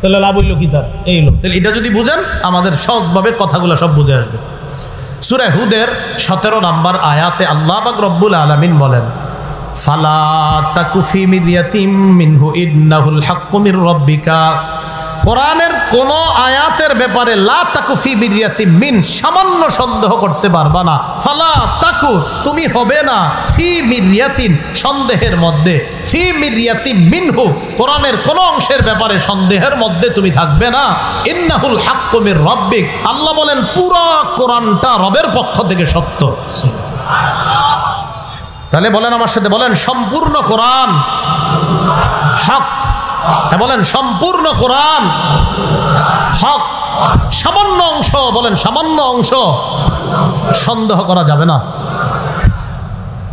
তাহলে লাভ হইল কি? তার এই লোক। তাহলে এটা যদি বুঝেন, আমাদের সহজভাবে কথাগুলো সব বুঝে আসবে। সূরা হুদের 17 নম্বর আয়াতে আল্লাহ পাক রব্বুল আলামিন বলেন, ফালা তাকু ফি মিরয়াতিম মিনহু ইন্নাহুল হাক্কু মির রাব্বিকা। কোরআনের কোন আয়াতের ব্যাপারে লা তাকু ফি মিরয়াতিম মিন, সামান্য সন্দেহ করতে পারবা না। ফালা তাকু, তুমি হবে না, ফি মিরয়াতিন, সন্দেহের মধ্যে, ফি মিরয়াতিম মিনহু, কোরআনের কোন অংশের ব্যাপারে সন্দেহের মধ্যে তুমি থাকবে না। ইন্নাহুল হাক্কু মির রাব্বিক, আল্লাহ বলেন পুরো কোরআনটা রবের পক্ষ থেকে সত্য। তাহলে বলেন আমার সাথে, বলেন সম্পূর্ণ কোরআন হক। বলেন সম্পূর্ণ কোরআন হক। সামান্য অংশ, বলেন সামান্য অংশ সন্দেহ করা যাবে না।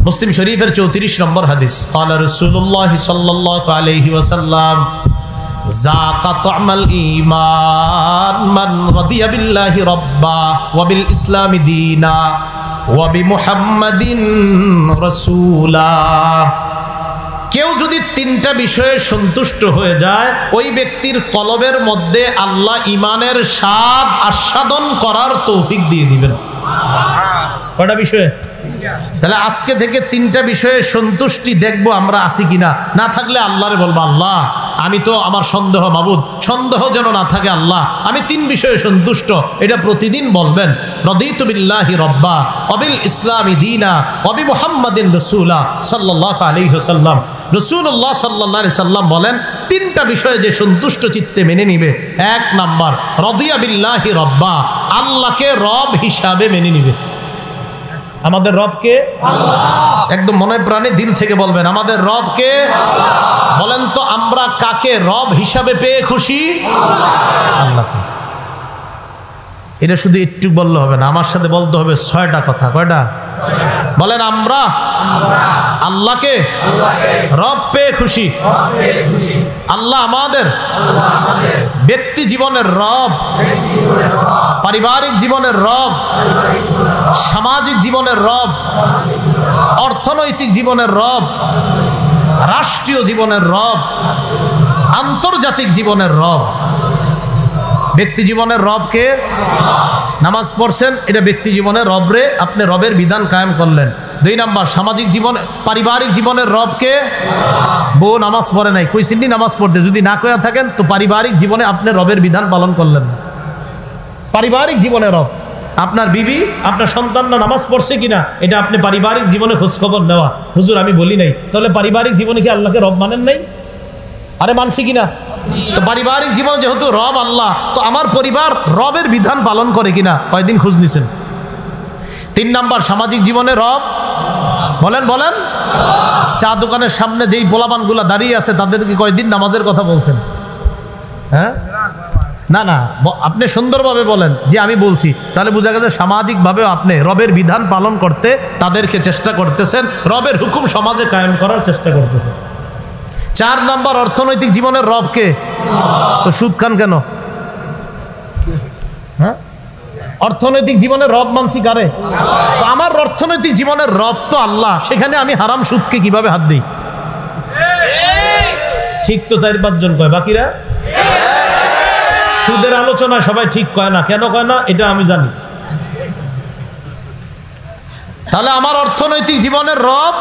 মুসলিম শরীফের 34 নম্বর হাদিস, ক্বালা রাসূলুল্লাহ সাল্লাল্লাহু আলাইহি ওয়াসাল্লাম, যাকা তু'মাল ঈমান মান রাদিয়া বিল্লাহি রাব্বা ওয়া বিল ইসলামি দীনা ওয়া বিমুহাম্মাদিন রাসূলা। কেউ যদি 3টা বিষয়ে সন্তুষ্ট হয়ে যায়, ওই ব্যক্তির কলবের মধ্যে আল্লাহ ইমানের স্বাদ আস্বাদন করার তৌফিক দিয়ে দিবেন। কয়টা বিষয়ে? তাহলে আজকে থেকে 3টা বিষয়ে সন্তুষ্টি দেখবো আমরা আছি কিনা। না থাকলে আল্লাহরে বলবো, আল্লাহ আমি তো, আমার সন্দেহ, মাবুদ সন্দেহ যেন না থাকে, আল্লাহ আমি 3 বিষয়ে সন্তুষ্ট। এটা প্রতিদিন বলবেন। রাদিতু বিল্লাহি রাব্বা ওয়া বিল ইসলামি দীনা ওয়া বি মুহাম্মাদিন রাসূলা সাল্লাল্লাহু আলাইহি ওয়াসাল্লাম। রাসূলুল্লাহ সাল্লাল্লাহু আলাইহি সাল্লাম বলেন, 3টা বিষয়ে যে সন্তুষ্ট চিত্তে মেনে নিবে, 1 নাম্বার রাদিয়া বিল্লাহি রাব্বা, আল্লাহকে রব হিসাবে মেনে নিবে। আমাদের রবকে আল্লাহ। একদম মনে প্রাণে দিল থেকে বলবেন, আমাদের রবকে আল্লাহ। বলেন তো আমরা কাকে রব হিসাবে পেয়ে খুশি? আল্লাহকে। এটা শুধু একটু বললে হবে না, আমার সাথে বলতে হবে 6টা কথা। কয়টা? বলেন আমরা আল্লাহকে রব পেয়ে খুশি। আল্লাহ আমাদের ব্যক্তি জীবনের রব, পারিবারিক জীবনের রব, সামাজিক জীবনের রব, অর্থনৈতিক জীবনের রব, রাষ্ট্রীয় জীবনের রব, আন্তর্জাতিক জীবনের রব। ব্যক্তি জীবনের রবকে, নামাজ পড়ছেন, এটা ব্যক্তি জীবনের রবরে আপনি রবের বিধান কায়েম করলেন। 2 নাম্বার সামাজিক জীবন, পারিবারিক জীবনের রবকে, বউ নামাজ পড়ে নাই, কইছিনি নামাজ পড়তে, যদি না কইয়া থাকেন তো পারিবারিক জীবনে আপনি রবের বিধান পালন করলেন না। পারিবারিক জীবনের রব আপনার বিবি, আপনার সন্তানরা নামাজ পড়ছে কিনা, এটা আপনি পারিবারিক জীবনে খোঁজখবর নেওয়া। হুজুর আমি বলি নাই, তাহলে পারিবারিক জীবনে কি আল্লাহকে রব মানেন নাই? আরে মানছি কিনা? তো পারিবারিক জীবন যেহেতু রব আল্লাহ, তো আমার পরিবার রবের বিধান পালন করে কিনা কয়দিন খোঁজ নিছেন? 3 নাম্বার সামাজিক জীবনে রব, বলেন বলেন। চা দোকানের সামনে যেই পোলাপানগুলা দাঁড়িয়ে আছে তাদেরকে কয়দিন নামাজের কথা বলছেন? হ্যাঁ না না, আপনি সুন্দরভাবে বলেন যে আমি বলছি, তাহলে বোঝা গেছে সামাজিকভাবেও আপনি রবের বিধান পালন করতে তাদেরকে চেষ্টা করতেছেন, রবের হুকুম সমাজে কায়েম করার চেষ্টা করতেছেন। 4 নাম্বার অর্থনৈতিক জীবনের রবকে। তো সুদ খান কেন? হ্যাঁ, অর্থনৈতিক জীবনের রব মানছি কারে? তো আমার অর্থনৈতিক জীবনের রব তো আল্লাহ, সেখানে আমি হারাম সুদকে কিভাবে হাত দিই? ঠিক তো 4-5 জন কয়, বাকিরা সুদের আলোচনায় সবাই ঠিক কয় না। কেন কয় না এটা আমি জানি। তাহলে আমার অর্থনৈতিক জীবনের রব,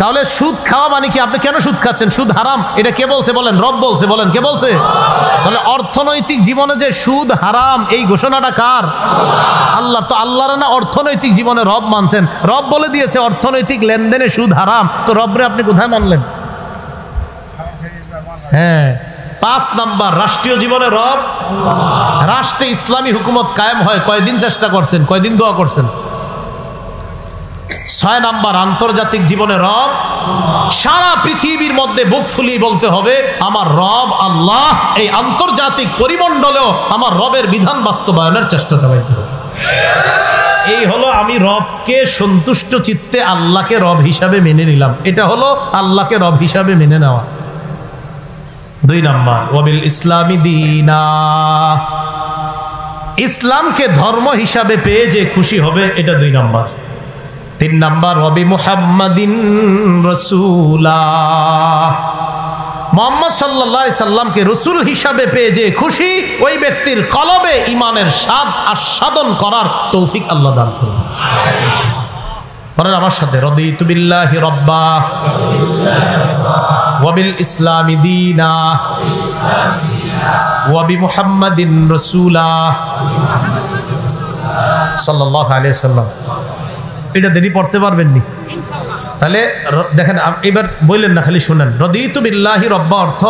তাহলে সুদ খাওয়া মানে কি? আপনি কেন সুদ খাচ্ছেন? সুদ হারাম, এটা কে বলছে বলেন? রব বলছে। বলেন কে বলছে? তাহলে অর্থনৈতিক জীবনে যে সুদ হারাম, এই ঘোষণাটা কার? আল্লাহ। তো আল্লাহর না অর্থনৈতিক জীবনে রব মানছেন, রব বলে দিয়েছে অর্থনৈতিক লেনদেনে সুদ হারাম, তো রবরে আপনি কোথায় মানলেন? হ্যাঁ। 5 নাম্বার, রাষ্ট্রীয় জীবনে রব। রাষ্ট্রে ইসলামী হুকুমত কায়েম হয় কয়দিন চেষ্টা করছেন, কয়দিন দোয়া করছেন? 6 নাম্বার, আন্তর্জাতিক জীবনে রব। সারা পৃথিবীর মধ্যে বুক ফুলিয়ে বলতে হবে আমার রব আল্লাহ, এই আন্তর্জাতিক পরিমণ্ডলেও আমার রবের বিধান বাস্তবায়নের চেষ্টা চালাইতে হবে। এই হলো আমি রবকে সন্তুষ্ট চিত্তে আল্লাহকে রব হিসাবে মেনে নিলাম, এটা হলো আল্লাহকে রব হিসাবে মেনে নেওয়া। 2 নাম্বার, ওয়াবিল ইসলামি দীনা, ইসলামকে ধর্ম হিসাবে পেয়ে যে খুশি হবে, এটা 2 নাম্বার। 3 নাম্বার, ওয়াবি মুহাম্মাদিন রাসূলা, মুহাম্মদ সাল্লাল্লাহু আলাইহি সাল্লামকে রাসূল হিসাবে পেয়ে যে খুশি, ওই ব্যক্তির কলবে ঈমানের স্বাদ আস্বাদন করার তৌফিক আল্লাহ দান করুন। পরের আমার সাথে, রাদিতু বিল্লাহি রাব্বা ওয়া বিল ইসলামি দীনা ওয়া বি মুহাম্মাদিন রাসূলা সাল্লাল্লাহু আলাইহি সাল্লাম। এটা দেরি পড়তে পারবেন নি? তাহলে দেখেন, এবার বললেন না, খালি শুনেন। রাদিতু বিল্লাহি রাব্বা অর্থ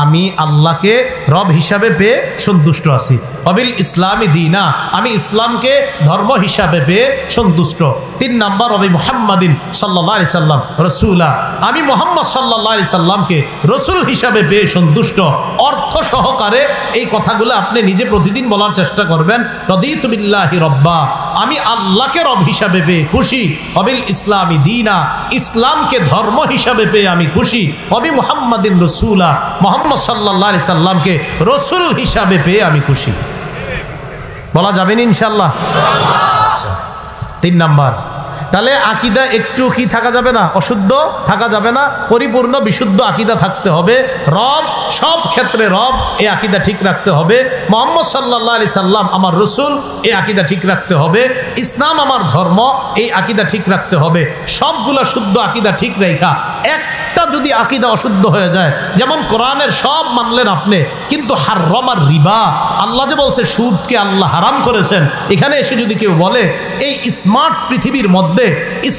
আমি আল্লাহকে রব হিসাবে পেয়ে সন্তুষ্ট আছি। অবিল ইসলামি দীনা, আমি ইসলামকে ধর্ম হিসাবে পেয়ে সন্তুষ্ট। 3 নাম্বার, অবি মুহাম্মাদিন সাল্লাল্লাহু আলাইহি সাল্লাম রাসূলা, আমি মুহাম্মদ সাল্লাল্লাহু আলাইহি সাল্লামকে রাসূল হিসাবে পেয়ে সন্তুষ্ট। অর্থ সহকারে এই কথাগুলো আপনি নিজে প্রতিদিন বলার চেষ্টা করবেন। রাদিতু বিল্লাহি রাব্বা, আমি আল্লাহকে রব হিসাবে পেয়ে খুশি। অবিল ইসলামি দীনা, ইসলামকে ধর্ম হিসাবে পেয়ে আমি খুশি। অবি মুহাম্মাদিন রাসূলা, মুহাম্মদ সাল্লাল্লাহু আলাইহি সাল্লামকে রাসূল হিসাবে পেয়ে আমি খুশি। বলা যাবে না ইনশাআল্লাহ? আচ্ছা, 3 নাম্বার, তাহলে আকীদা একটু কি থাকা যাবে না? অশুদ্ধ থাকা যাবে না, পরিপূর্ণ বিশুদ্ধ আকীদা থাকতে হবে। রব, সব ক্ষেত্রে রব, এই আকীদা ঠিক রাখতে হবে। মুহাম্মদ সাল্লাল্লাহু আলাইহি সাল্লাম আমার রাসূল, এই আকীদা ঠিক রাখতে হবে। ইসলাম আমার ধর্ম, এই আকীদা ঠিক রাখতে হবে। সবগুলা শুদ্ধ আকীদা ঠিক রাখা, একটা যদি আকীদা অশুদ্ধ হয়ে যায়, যেমন কোরআনের সব মানলেন আপনি, কিন্তু হারামার রিবা, আল্লাহ যে বলছে সুদকে আল্লাহ হারাম করেছেন, এখানে এসে যদি কেউ বলে এই স্মার্ট পৃথিবীর মধ্যে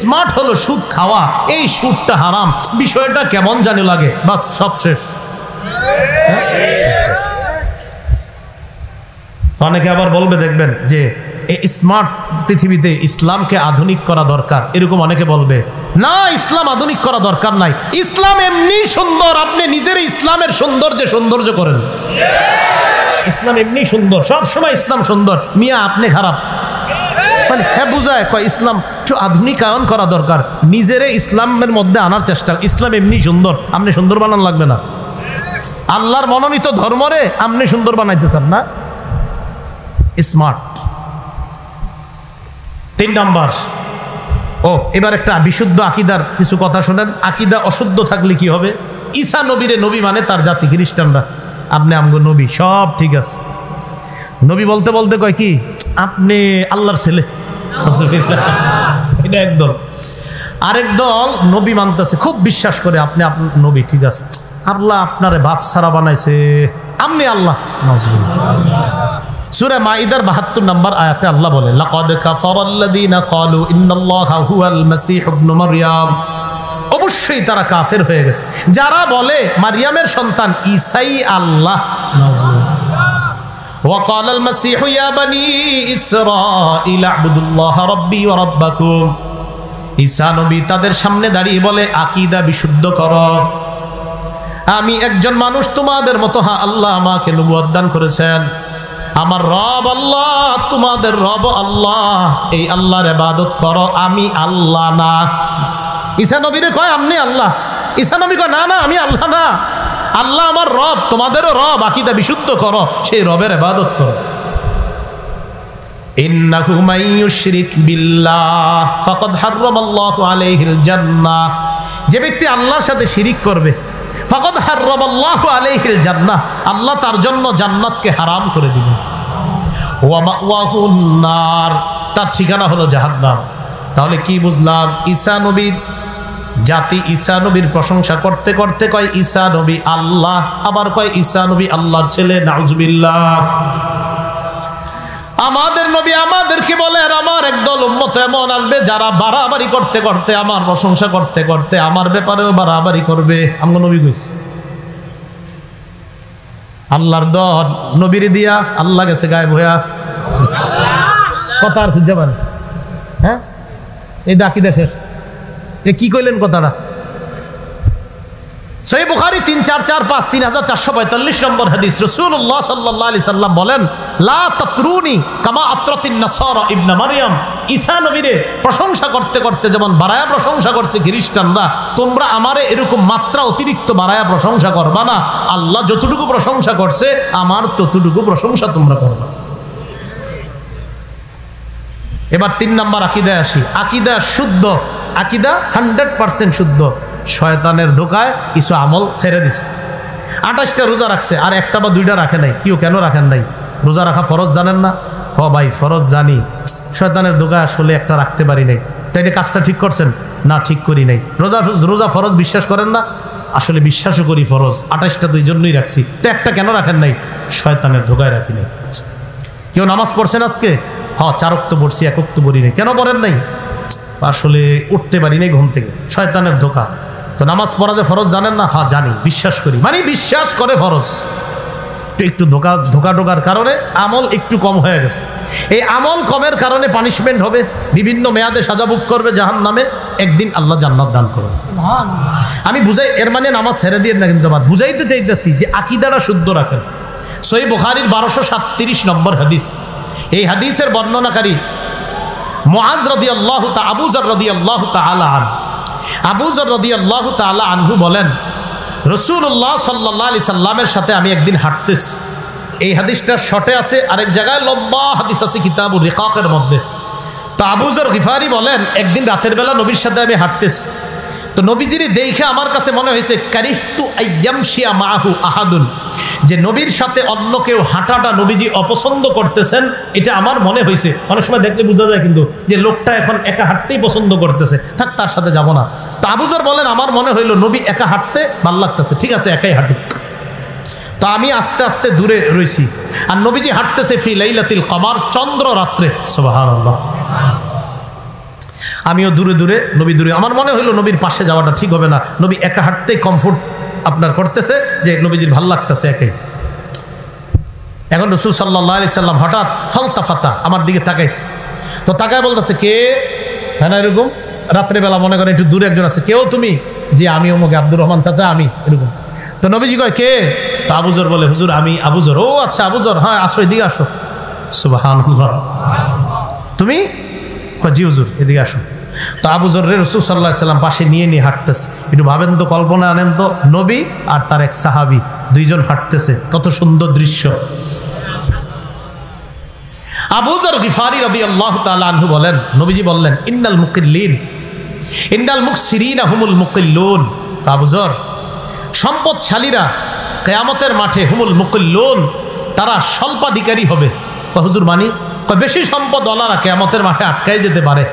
স্মার্ট হলো সুদ খাওয়া, এই সুদটা হারাম, বিষয়টা কেমন জানি লাগে, বাস সব শেষ। অনেকে আবার বলবে, দেখবেন যে এই স্মার্ট পৃথিবীতে ইসলামকে আধুনিক করা দরকার, এরকম অনেকে বলবে। না, ইসলাম আধুনিক করা দরকার নাই, ইসলাম এমনি সুন্দর, আপনি নিজের ইসলামের সৌন্দর্য করেন। ইসলাম এমনি সুন্দর, সব সময় ইসলাম সুন্দর, মিয়া আপনি খারাপ। মানে হ্যাঁ বুঝায়, কয় ইসলাম একটু আধুনিকায়ন করা দরকার, নিজেরে ইসলামের মধ্যে আনার চেষ্টা। ইসলাম এমনি সুন্দর, আপনি সুন্দর বানান লাগবে না। আল্লাহর মনোনীত ধর্মরে আপনি সুন্দর বানাইতে চান না, স্মার্ট। 3 নাম্বার, এবার একটা বিশুদ্ধ আকীদার কিছু কথা শোনেন। আকীদা অশুদ্ধ থাকলে কি হবে? ঈসা নবীরে নবী মানে তার জাতি খ্রিস্টানরা, আপনি আমগো নবী, সব ঠিক আছে। নবী বলতে বলতে কয় কি, আপনি আল্লাহর ছেলে। এটা একদল। আরেক দল নবী মানতেছে, খুব বিশ্বাস করে আপনি নবী, ঠিক আছে, আল্লাহ আপনারে বাপ ছাড়া বানাইছে, আপনি আল্লাহ। সূরা মাইদার 72 নম্বর আয়াতে আল্লাহ বলে, লাকাদ কাফারাল্লাযীনা ক্বালু ইন্নাল্লাহা হুয়াল মাসীহ ইবনু মারইয়াম, অবশ্যই তারা কাফের হয়ে গেছে যারা বলে মারইয়ামের সন্তান ঈসাই আল্লাহ। ওয়া ক্বালাল মাসীহু ইয়া বানী ইসরাঈল আ'বুদুল্লাহা রাব্বী ওয়া রাব্বাকুম, ঈসা নবী তাদের সামনে দাঁড়িয়ে বলে আকীদা বিশুদ্ধ করো, আমি একজন মানুষ তোমাদের মতো, হ্যাঁ আল্লাহ আমাকে নবুয়ত দান করেছেন, আমার রব আল্লাহ, তোমাদের রব আল্লাহ, এই আল্লাহর ইবাদত করো, আমি আল্লাহ না। ঈসা নবীরে কয় আপনি আল্লাহ, ঈসা নবী কয় না না আমি আল্লাহ না, আল্লাহ আমার রব, তোমাদেরও রব, আকীদা বিশুদ্ধ করো, সেই রবের ইবাদত করো। ইন্নাহু মাইয়ুশরিক বিল্লাহ ফাকাদ হারামাল্লাহু আলাইহিল জান্নাহ, যে ব্যক্তি আল্লাহর সাথে শিরিক করবে, ফাকাদ হারামাল্লাহু আলাইহিল জান্নাহ, আল্লাহ তার জন্য জান্নাতকে হারাম করে দিবেন। ওয়া মাওয়াহুন নার, তার ঠিকানা হলো জাহান্নাম। তাহলে কি বুঝলাম? ঈসা নবীর জাতি ঈসা নবীর প্রশংসা করতে করতে কয় ঈসা নবী আল্লাহ, আবার কয় ঈসা নবী আল্লাহর ছেলে, নাউজুবিল্লাহ। আমাদের নবী আমাদেরকে বলেন আমার একদল উম্মত এমন আসবে যারা বাড়াবাড়ি করতে করতে, আমার প্রশংসা করতে করতে আমার ব্যাপারেও বাড়াবাড়ি করবে। আমগো নবী কইছে আল্লাহর দল নবীর দিয়া আল্লাহ গেছে গায়েব হইয়া, কথা আর খুঁজে পারে। হ্যাঁ, এই ডাকিদা শেষ। এ কি কইলেন কথাটা? সহিহ বুখারী 3445 3445 নম্বর হাদিস, রাসূলুল্লাহ সাল্লাল্লাহু আলাইহি সাল্লাম বলেন লা তাতরুনি কামা আতরাতিন নাসারা ইবনে মারইয়াম, ঈসা নবীরে প্রশংসা করতে করতে যেমন বাড়ায়া প্রশংসা করছে খ্রিস্টানরা, তোমরা আমারে এরকম মাত্রা অতিরিক্ত বাড়ায়া প্রশংসা করবা না। আল্লাহ যতটুকু প্রশংসা করছে আমার ততটুকু প্রশংসা তোমরা করবা। এবার 3 নাম্বার আকীদায় আসি। আকীদা শুদ্ধ, আকীদা 100% শুদ্ধ। শয়তানের ধোকায় কিছু আমল ছেড়ে দিচ্ছে। 28টা রোজা রাখছে আর 1টা বা 2টা রাখে নাই। কেউ কেন রাখেন নাই? রোজা রাখা ফরজ জানেন না? হ ভাই ফরজ জানি, শয়তানের ধোকায় আসলে একটা রাখতে পারি নাই। তাই এটা কাজটা ঠিক করছেন না? ঠিক করি নাই। রোজা ফরজ বিশ্বাস করেন না? আসলে বিশ্বাসও করি ফরজ। 28টা তো এই জন্যই রাখছি। তো একটা কেন রাখেন নাই? শয়তানের ধোকায় রাখি নাই। কেউ নামাজ পড়ছেন আজকে? হ্যাঁ 4 ওয়াক্ত পড়ছি, 1 ওয়াক্ত পড়ি নাই। কেন পড়েন নাই? আসলে উঠতে পারি নাই ঘুম থেকে, শয়তানের ধোকা। তো নামাজ পড়া যে ফরজ জানেন না? হ্যাঁ জানি, বিশ্বাস করি, মানে বিশ্বাস করে ফরজ। একটু ধোকা ঢোকার কারণে আমল একটু কম হয়ে গেছে। এই আমল কমের কারণে পানিশমেন্ট হবে, বিভিন্ন মেয়াদে সাজা ভোগ করবে জাহান্নামে, একদিন আল্লাহ জান্নাত দান করবে। আমি বুঝাই, এর মানে নামাজ ছেড়ে দিয়ে না, কিন্তু আমার বুঝাইতে চাইতেছি যে আকীদাটা শুদ্ধ রাখেন। সহিহ বুখারীর 1237 নম্বর হাদিস। এই হাদিসের বর্ণনাকারী মুআজ রাদিয়াল্লাহু তাআলা, আবু যর রাদিয়াল্লাহু তাআলা আনহু, আবু যর রাদিয়াল্লাহু তাআলা আনহু বলেন রাসূলুল্লাহ সাল্লাল্লাহু আলাইহি সাল্লামের সাথে আমি একদিন হাঁটতেছি। এই হাদিসটা শর্টে আছে, আরেক জায়গায় লম্বা হাদিস আছে কিতাবুর রিকাকের মধ্যে। তো আবু যর গিফারি বলেন একদিন রাতের বেলা নবীর সাথে আমি হাঁটতেছি। তো নবীজির দেখে আমার কাছে মনে হয়েছে কারিহতু আইয়ামশিয়া মাহু আহাদুন, যে নবীর সাথে অন্য কেউ হাঁটাটা নবীজি অপছন্দ করতেছেন, এটা আমার মনে হয়েছে। অনেক সময় দেখলে বোঝা যায় কিন্তু যে লোকটা এখন একা হাঁটতেই পছন্দ করতেছে, থাক তার সাথে যাব না। তো আবু যর বলেন আমার মনে হইলো নবী একা হাঁটতে ভাল লাগতেছে, ঠিক আছে একাই হাঁটুক। তো আমি আস্তে আস্তে দূরে রয়েছি, আর নবীজি হাঁটতেছে ফি লাইলাতিল কমার, চন্দ্র রাত্রে। সুবহানাল্লাহ। আমিও দূরে দূরে, নবী দূরে। আমার মনে হইলো নবীর পাশে যাওয়াটা ঠিক হবে না, নবী একা হাঁটতেই কমফোর্ট আপনার করতেছে, যে নবীজির ভাল লাগতেছে একে। এখন রাসূল সাল্লাল্লাহু আলাইহি সাল্লাম হঠাৎ ফালতাফাতা, আমার দিকে তাকাইছে। তো তাকায় বলতেছে কে? হ্যাঁ না এরকম রাত্রেবেলা মনে করেন একটু দূরে একজন আছে, কেউ তুমি? যে আমি ওমকে আব্দুর রহমান চাচা, আমি এরকম। তো নবীজি কয় কে? তো আবু যর বলে হুজুর আমি আবু যর। ও আচ্ছা আবু যর, হ্যাঁ আসো এদিকে আসো। সুবহানাল্লাহ। তুমি? জি হুজুর এদিকে আসো। তো আবু যর রাসূল সাল্লাল্লাহু আলাইহি সাল্লাম পাশে নিয়ে নিয়ে হাঁটতেছে। একটু ভাবেন তো, কল্পনা আনেন তো, নবী আর তার এক সাহাবী দুইজন হাঁটতেছে, কত সুন্দর দৃশ্য। আবু যর গিফারি রাদিয়াল্লাহু তাআলা আনহু বলেন নবীজি বললেন ইন্নাল মুকিল্লিন ইন্নাল মুকসিরিনা হুমুল মুকিল্লুন। আবু যর, সম্পদশালীরা কিয়ামতের মাঠে হুমুল মুকিল্লুন, তারা স্বল্পাধিকারী হবে। হুজুর মানি? বেশি সম্পদওয়ালারা কিয়ামতের মাঠে আটকাই যেতে পারে।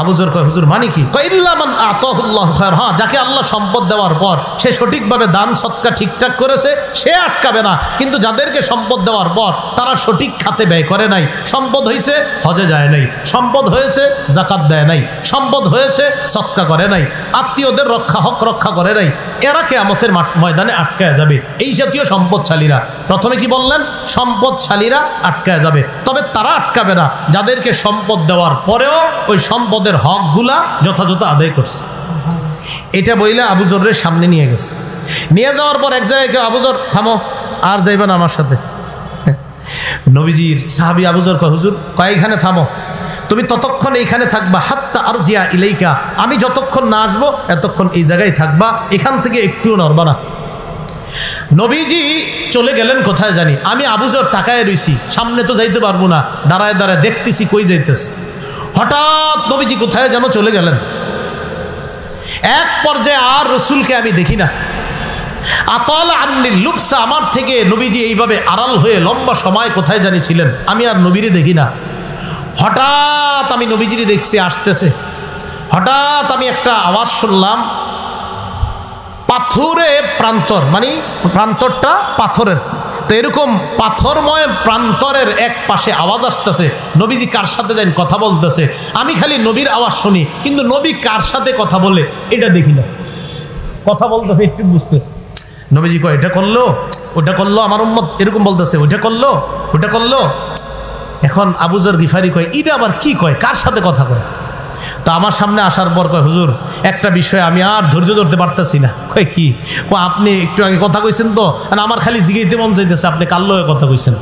আবু যর কয় হুজুর মানি কি? কয় ইল্লা মান আতাহুল্লাহু খায়র, হ্যাঁ যাকে আল্লাহ সম্পদ দেওয়ার পর সে সঠিকভাবে দান সৎকার ঠিকঠাক করেছে সে আটকাবে না, কিন্তু যাদেরকে সম্পদ দেওয়ার পর তারা সঠিক খাতে ব্যয় করে নাই, সম্পদ হয়েছে হজে যায় নাই, সম্পদ হয়েছে যাকাত দেয় নাই, সম্পদ হয়েছে সৎকা করে নাই, আত্মীয়দের হক রক্ষা করে নাই, এরা কিয়ামতের ময়দানে আটকায় যাবে। এই জাতীয় সম্পদশালীরা, প্রথমে কি বললেন? সম্পদশালীরা আটকায় যাবে, তবে তারা আটকাবে না যাদেরকে সম্পদ দেওয়ার পরেও ওই সম্পদের হকগুলা যথাযথ আদায় করছে। এটা বইলে আবু যরের সামনে নিয়ে গেছে। নিয়ে যাওয়ার পর এক জায়গায় কেউ, আবু যর থামো, আর যাইবে না আমার সাথে। নবীজির সাহাবী আবু যর কয় হুজুর কয়েকখানে থামো, তুমি ততক্ষণ এইখানে থাকবা হাত্তা আরজিয়া ইলাইকা, আমি যতক্ষণ না আসবো এতক্ষণ এই জায়গায় থাকবা, এখান থেকে একটুও নড়বা না। নবীজি চলে গেলেন কোথায় জানি। আমি আবু যর তাকায় রইছি, সামনে তো যাইতে পারবো না, দাঁড়ায় দাঁড়ায় দেখতেছি কই যাইতেছে। হঠাৎ নবীজি কোথায় যেন চলে গেলেন। এক পর্যায়ে আর রসুলকে আমি দেখি না। আতাল আন্নিল লুবসা, আমার থেকে নবীজি এইভাবে আড়াল হয়ে লম্বা সময় কোথায় জানি ছিলেন, আমি আর নবীরে দেখি না। হঠাৎ আমি নবীজিরে দেখছি আসতেছে। হঠাৎ আমি একটা আওয়াজ শুনলাম, পাথরে প্রান্তর, মানে প্রান্তরটা পাথরের, তো এরকম পাথরময় প্রান্তরের এক পাশে আওয়াজ আসতেছে। নবীজি কার সাথে যেন কথা বলতেছে, আমি খালি নবীর আওয়াজ শুনি, কিন্তু নবী কার সাথে কথা বলে এটা দেখি না। কথা বলতেছে একটু বুঝতেছে। নবীজি কয় এটা করলো, ওটা করলো, আমার উম্মত এরকম বলতেছে, ওটা করলো, ওটা করলো। এখন আবু যর গিফারি কয় এটা আবার কি কয়, কার সাথে কথা কয়? তো আমার সামনে আসার পর কয়, হুজুর একটা বিষয় আমি আর ধৈর্য ধরতে পারতেছি না। কয় কি? আপনি একটু আগে কথা কইছেন তো, আমার খালি জিগাইতে মন চাইতেছে আপনি কার লগে কথা কইছেন।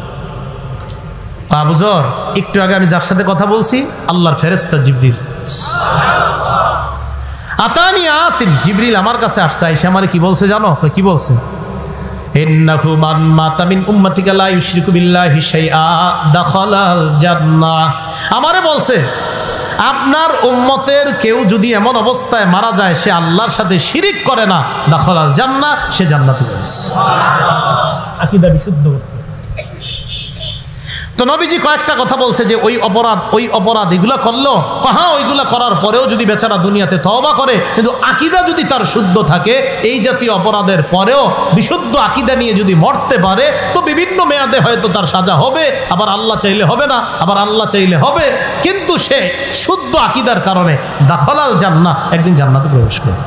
আবু যর, একটু আগে আমি যার সাথে কথা বলছি আল্লাহর ফেরেশতা জিবরিল। আতানিয়া জিবরিল আমার কাছে আসছে, আইসা আমারে কি বলছে জানো? কি বলছে? ইন্নাহু মান মাতা মিন উম্মাতিকা লা ইউশরিকু বিল্লাহি শাইআ দাখালাল জান্নাহ। আমারে বলছে আপনার উম্মতের কেউ যদি এমন অবস্থায় মারা যায় সে আল্লাহর সাথে শিরিক করে না, দাখালাল জান্নাহ, সে জান্নাতে যাবে। সুবহানাল্লাহ। আকীদা বিশুদ্ধ করতে। তো নবীজি কয়েকটা কথা বলছে যে ওই অপরাধ এগুলা করলো, হ্যাঁ ওইগুলা করার পরেও যদি বেচারা দুনিয়াতে তওবা করে, কিন্তু আকীদা যদি তার শুদ্ধ থাকে, এই জাতীয় অপরাধের পরেও বিশুদ্ধ আকীদা নিয়ে যদি মরতে পারে, তো বিভিন্ন মেয়াদে হয়তো তার সাজা হবে, আবার আল্লাহ চাইলে হবে না, আবার আল্লাহ চাইলে হবে, কিন্তু সে শুদ্ধ আকীদার কারণে দাখালাল জান্নাহ, একদিন জান্নাতে প্রবেশ করবে।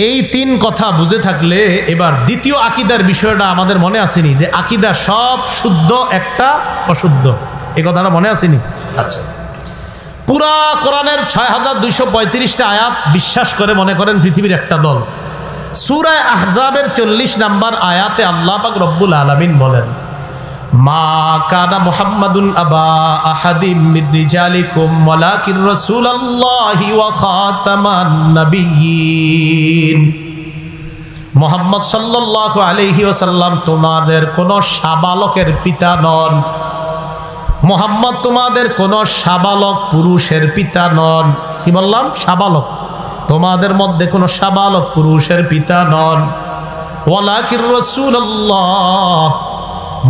এই তিন কথা বুঝে থাকলে এবার দ্বিতীয় আকীদার বিষয়টা আমাদের মনে আসেনি, যে আকীদা সব শুদ্ধ, একটা অশুদ্ধ। এই কথাটা মনে আসেনি? আচ্ছা, পুরা কোরআনের ৬,২৩৫টা আয়াত বিশ্বাস করে মনে করেন পৃথিবীর একটা দল। সূরা আহজাবের ৪০ নম্বর আয়াতে আল্লাহ পাক রব্বুল আলামিন বলেন, মা কানা মুহাম্মাদুন আবা আহাদিম মির রিজালিকুম ওয়ালাকিন রাসূলুল্লাহি ওয়া খাতামান নাবিয়্যিন। মুহাম্মদ সাল্লাল্লাহু আলাইহি ওয়াসাল্লাম তোমাদের কোন সাবালকের পিতা নন। মুহাম্মদ তোমাদের কোন সাবালক পুরুষের পিতা নন। কি বললাম? সাবালক। তোমাদের মধ্যে কোন সাবালক পুরুষের পিতা নন। ওয়ালাকিন রাসূলুল্লাহ,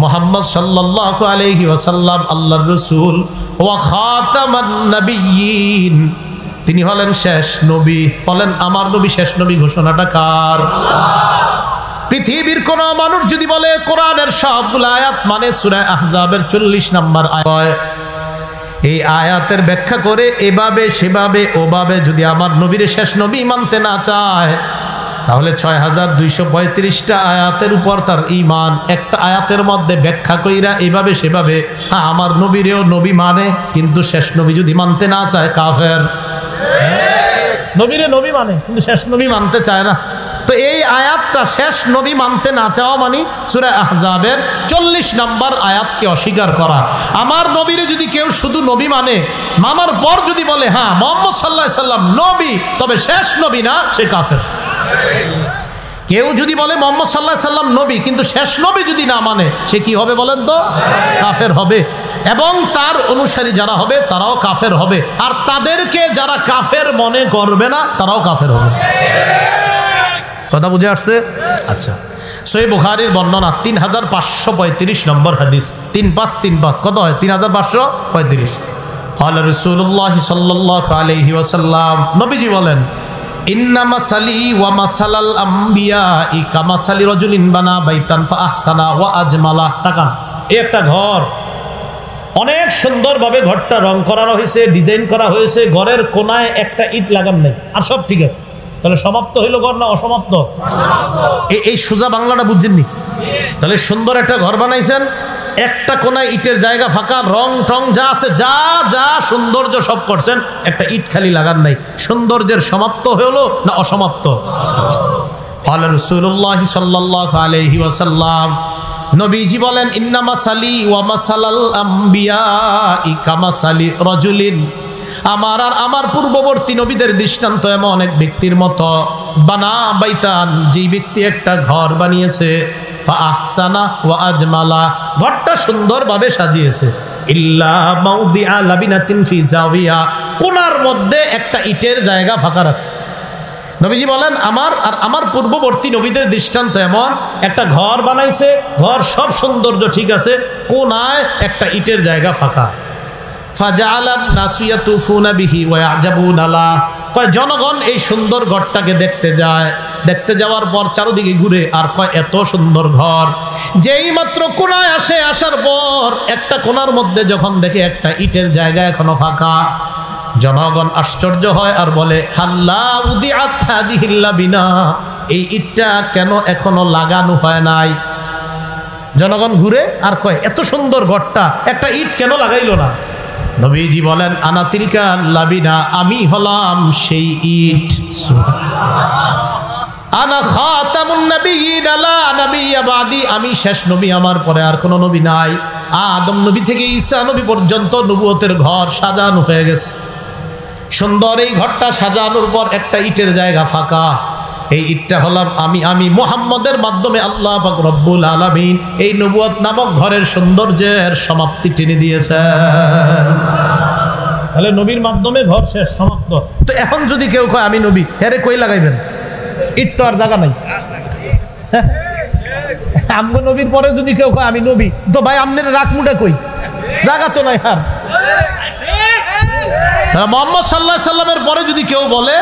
মুহাম্মদ সাল্লাল্লাহু আলাইহি ওয়াসাল্লাম আল্লাহর রাসূল, ওয়া খাতামান নাবিয়্যিন, তিনি হলেন শেষ নবী। বলেন আমার নবী শেষ নবী, ঘোষণাটা কার? পৃথিবীর কোন মানুষ যদি বলে কোরআনের সবগুলো আয়াত মানে সূরা আহজাবের ৪০ নম্বর আয়াত, এই আয়াতের ব্যাখ্যা করে এভাবে সেভাবে ওভাবে যদি আমার নবীর শেষ নবী মানতে না চায়, তাহলে ৬,২৩৫টা আয়াতের উপর তার ঈমান, একটা আয়াতের মধ্যে ব্যাখ্যা কইরা এভাবে সেভাবে আমার নবীরেও নবী মানে, কিন্তু শেষ নবী যদি মানতে না চায় কাফের। নবীরে নবী মানে কিন্তু শেষ নবী মানতে চায় না। তো এই আয়াতটা শেষ নবী মানতে না চাওয়া মানে সূরা আহজাবের ৪০ নম্বর আয়াতকে অস্বীকার করা। আমার নবীরে যদি কেউ শুধু নবী মানে, মানার পর যদি বলে হ্যাঁ মুহাম্মদ সাল্লাল্লাহু আলাইহি সাল্লাম নবী, তবে শেষ নবী না, সে কাফের। কেউ যদি বলে মুহাম্মদ সাল্লাল্লাহু আলাইহি সাল্লাম নবী কিন্তু শেষ নবী যদি না মানে, সে কি হবে বলেন তো? কাফের হবে। এবং তার অনুসারী যারা হবে তারাও কাফের হবে, আর তাদেরকে যারা কাফের মনে করবে না তারাও কাফের হবে। কথা বুঝে আসছে? আচ্ছা, সহিহ বুখারীর বর্ণনা ৩৫৩৫ নম্বর হাদিস, ৩৫৩৫ কত হয়? ৩৫৩৫। ক্বালা রাসূলুল্লাহ সাল্লাল্লাহু আলাইহি ওয়াসাল্লাম, নবীজি বলেন, ইন্না মাসালি ওয়া মাসালাল আমবিয়াই কামাসালি রাজুলিন বানা বাইতান ফাআহসানা ওয়া আজমালা। তাকান, এই একটা ঘর, অনেক সুন্দরভাবে ঘরটা রং করা হয়েছে, ডিজাইন করা হয়েছে, ঘরের কোনায় একটা ইট লাগান নেই, আর সব ঠিক আছে। তাহলে সমাপ্ত হইল ঘর না অসমাপ্ত? এই সোজা বাংলাটা বুঝছেননি? তাহলে সুন্দর একটা ঘর বানাইছেন, একটা কোনায় ইটের জায়গা ফাঁকা, রং টং যা আছে, যা যা সৌন্দর্য সব করছেন, একটা ইট খালি লাগান নাই। সৌন্দর্যের সমাপ্ত হলো না অসমাপ্ত? ক্বালা রাসূলুল্লাহ সাল্লাল্লাহু আলাইহি ওয়াসাল্লাম, নবীজি বলেন, ইন্না মাসালি ওয়া মাসালাল আমবিয়াই কামাসালি রাজুলিন, আমার আর আমার পূর্ববর্তী নবীদের দৃষ্টান্ত এমন এক ব্যক্তির মতো, বানা বাইতান, যেই ব্যক্তি একটা ঘর বানিয়েছে, ফা আহসানা ওয়া আজমালা, ঘরটা সুন্দরভাবে সাজিয়েছে, ইল্লা মাউদিআ লাবিনাতিন ফি জাওিয়া, কোণার মধ্যে একটা ইটের জায়গা ফাঁকা রাখছে। নবীজি বলেন আমার আর আমার পূর্ববর্তী নবীদের দৃষ্টান্ত এমন, একটা ঘর বানাইছে, ঘর সব সৌন্দর্য ঠিক আছে, কোণায় একটা ইটের জায়গা ফাঁকা। ফাজাআলান নাসু ইয়াতুফুনা বিহি ওয়া ইয়াজাবুনা লা, কয় জনগণ এই সুন্দর ঘরটাকে দেখতে যায়, দেখতে যাওয়ার পর চারদিকে ঘুরে আর কয় এত সুন্দর ঘর। যেই মাত্র কোণায় আসে, আসার পর একটা কোণার মধ্যে যখন দেখে একটা ইটের জায়গা এখনো ফাঁকা, জনগণ আশ্চর্য হয় আর বলে হাল্লা উদিআত হাদিহিল লাবিনা, এই ইটটা কেন এখনো লাগানো হয় নাই? জনগণ ঘুরে আর কয় এত সুন্দর ঘরটা, একটা ইট কেন লাগাইলো না? নবীজি বলেন আনা তিলকা লাবিনা, আমি হলাম সেই ইট। আনা খাতামুন নবিয়্যিন লা নাবিয়্যা বাদি, আমি শেষ নবী, আমার পরে আর কোনো নবী নাই। আদম নবী থেকে ঈসা নবী পর্যন্ত নবুয়তের ঘর সাজানো হয়ে গেছে। সুন্দর এই ঘরটা সাজানোর পর একটা ইটের জায়গা ফাঁকা, এই ইটটা হলাম আমি মুহাম্মদের মাধ্যমে আল্লাহ পাক রব্বুল আলামিন এই নবুয়ত নামক ঘরের সৌন্দর্যের সমাপ্তি টেনে দিয়েছেন। তাহলে নবীর মাধ্যমে ঘর শেষ, সমাপ্ত। তো এখন যদি কেউ কয় আমি নবী, হেরে কই লাগাইবেন? ইট তো আর জায়গা নাই। আমগো নবীর পরে যদি কেউ কয় আমি নবী, তো ভাই আমনের রাখমুটা কই? জায়গা তো নাই। আর মোহাম্মদ সাল্লাল্লাহু আলাইহি সাল্লামের পরে যদি কেউ বলে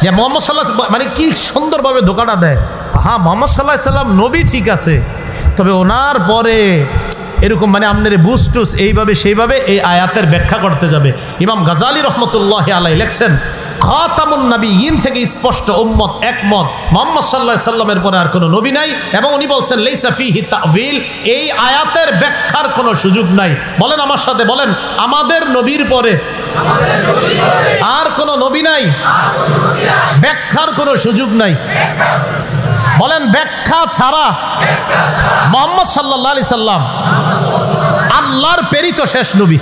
যে মোহাম্মদ সাল্লাল্লাহু আলাইহি, মানে কি সুন্দরভাবে ধোকাটা দেয়। হ্যাঁ, মোহাম্মদ সাল্লাল্লাহু আলাইহি সাল্লাম নবী ঠিক আছে, তবে ওনার পরে এরকম মানে আপনার বুস্টুস এইভাবে সেইভাবে এই আয়াতের ব্যাখ্যা করতে যাবে। ইমাম গাজালি রহমতুল্লাহি আলাইহি লেখছেন, খাতামুন নবিয়্যিন থেকে স্পষ্ট উম্মত একমত, মুহাম্মদ সাল্লাল্লাহু আলাইহি সাল্লামের পরে আর কোনো নবী নাই। এবং উনি বলছেন লাইসা ফিহি তা'ওয়িল, এই আয়াতের ব্যাখ্যার কোনো সুযোগ নাই। বলেন আমার সাথে, বলেন আমাদের নবীর পরে আর কোনো নবী নাই, ব্যাখ্যার কোনো সুযোগ নাই। বলেন ব্যাখ্যা ছাড়া মুহাম্মদ সাল্লাল্লাহু আলাইহি সাল্লাম আল্লাহর প্রেরিত শেষ নবী।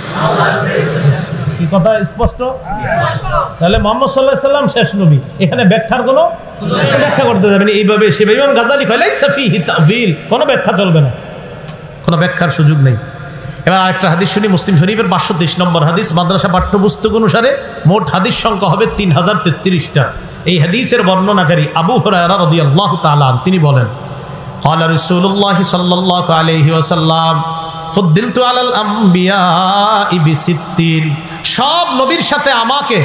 কি কথা স্পষ্ট? তাহলে মুহাম্মদ সাল্লাল্লাহু আলাইহি সাল্লাম শেষ নবী, এখানে ব্যাখ্যার কোনো ব্যাখ্যা করতে যাবে না। এইভাবে সেভাবে ইমাম গাজালি কয় লাইসা ফিহি তা'ওয়িল, কোনো ব্যাখ্যা চলবে না, কোনো ব্যাখ্যার সুযোগ নেই। এবার আরেকটা হাদিস শুনি, মুসলিম শরীফের 523 নম্বর হাদিস। মাদ্রাসা পাঠ্যপুস্তক অনুসারে মোট হাদিস সংখ্যা হবে 3033টা। এই হাদিসের বর্ণনাকারী আবু হুরায়রা রাদিয়াল্লাহু তাআলা আনহু, তিনি বলেন ক্বালা রাসূলুল্লাহ সাল্লাল্লাহু আলাইহি ওয়াসাল্লাম ফুদ্দিলতু আলাল আমবিয়াই বিসিত্তিন, সব নবীর সাথে আমাকে,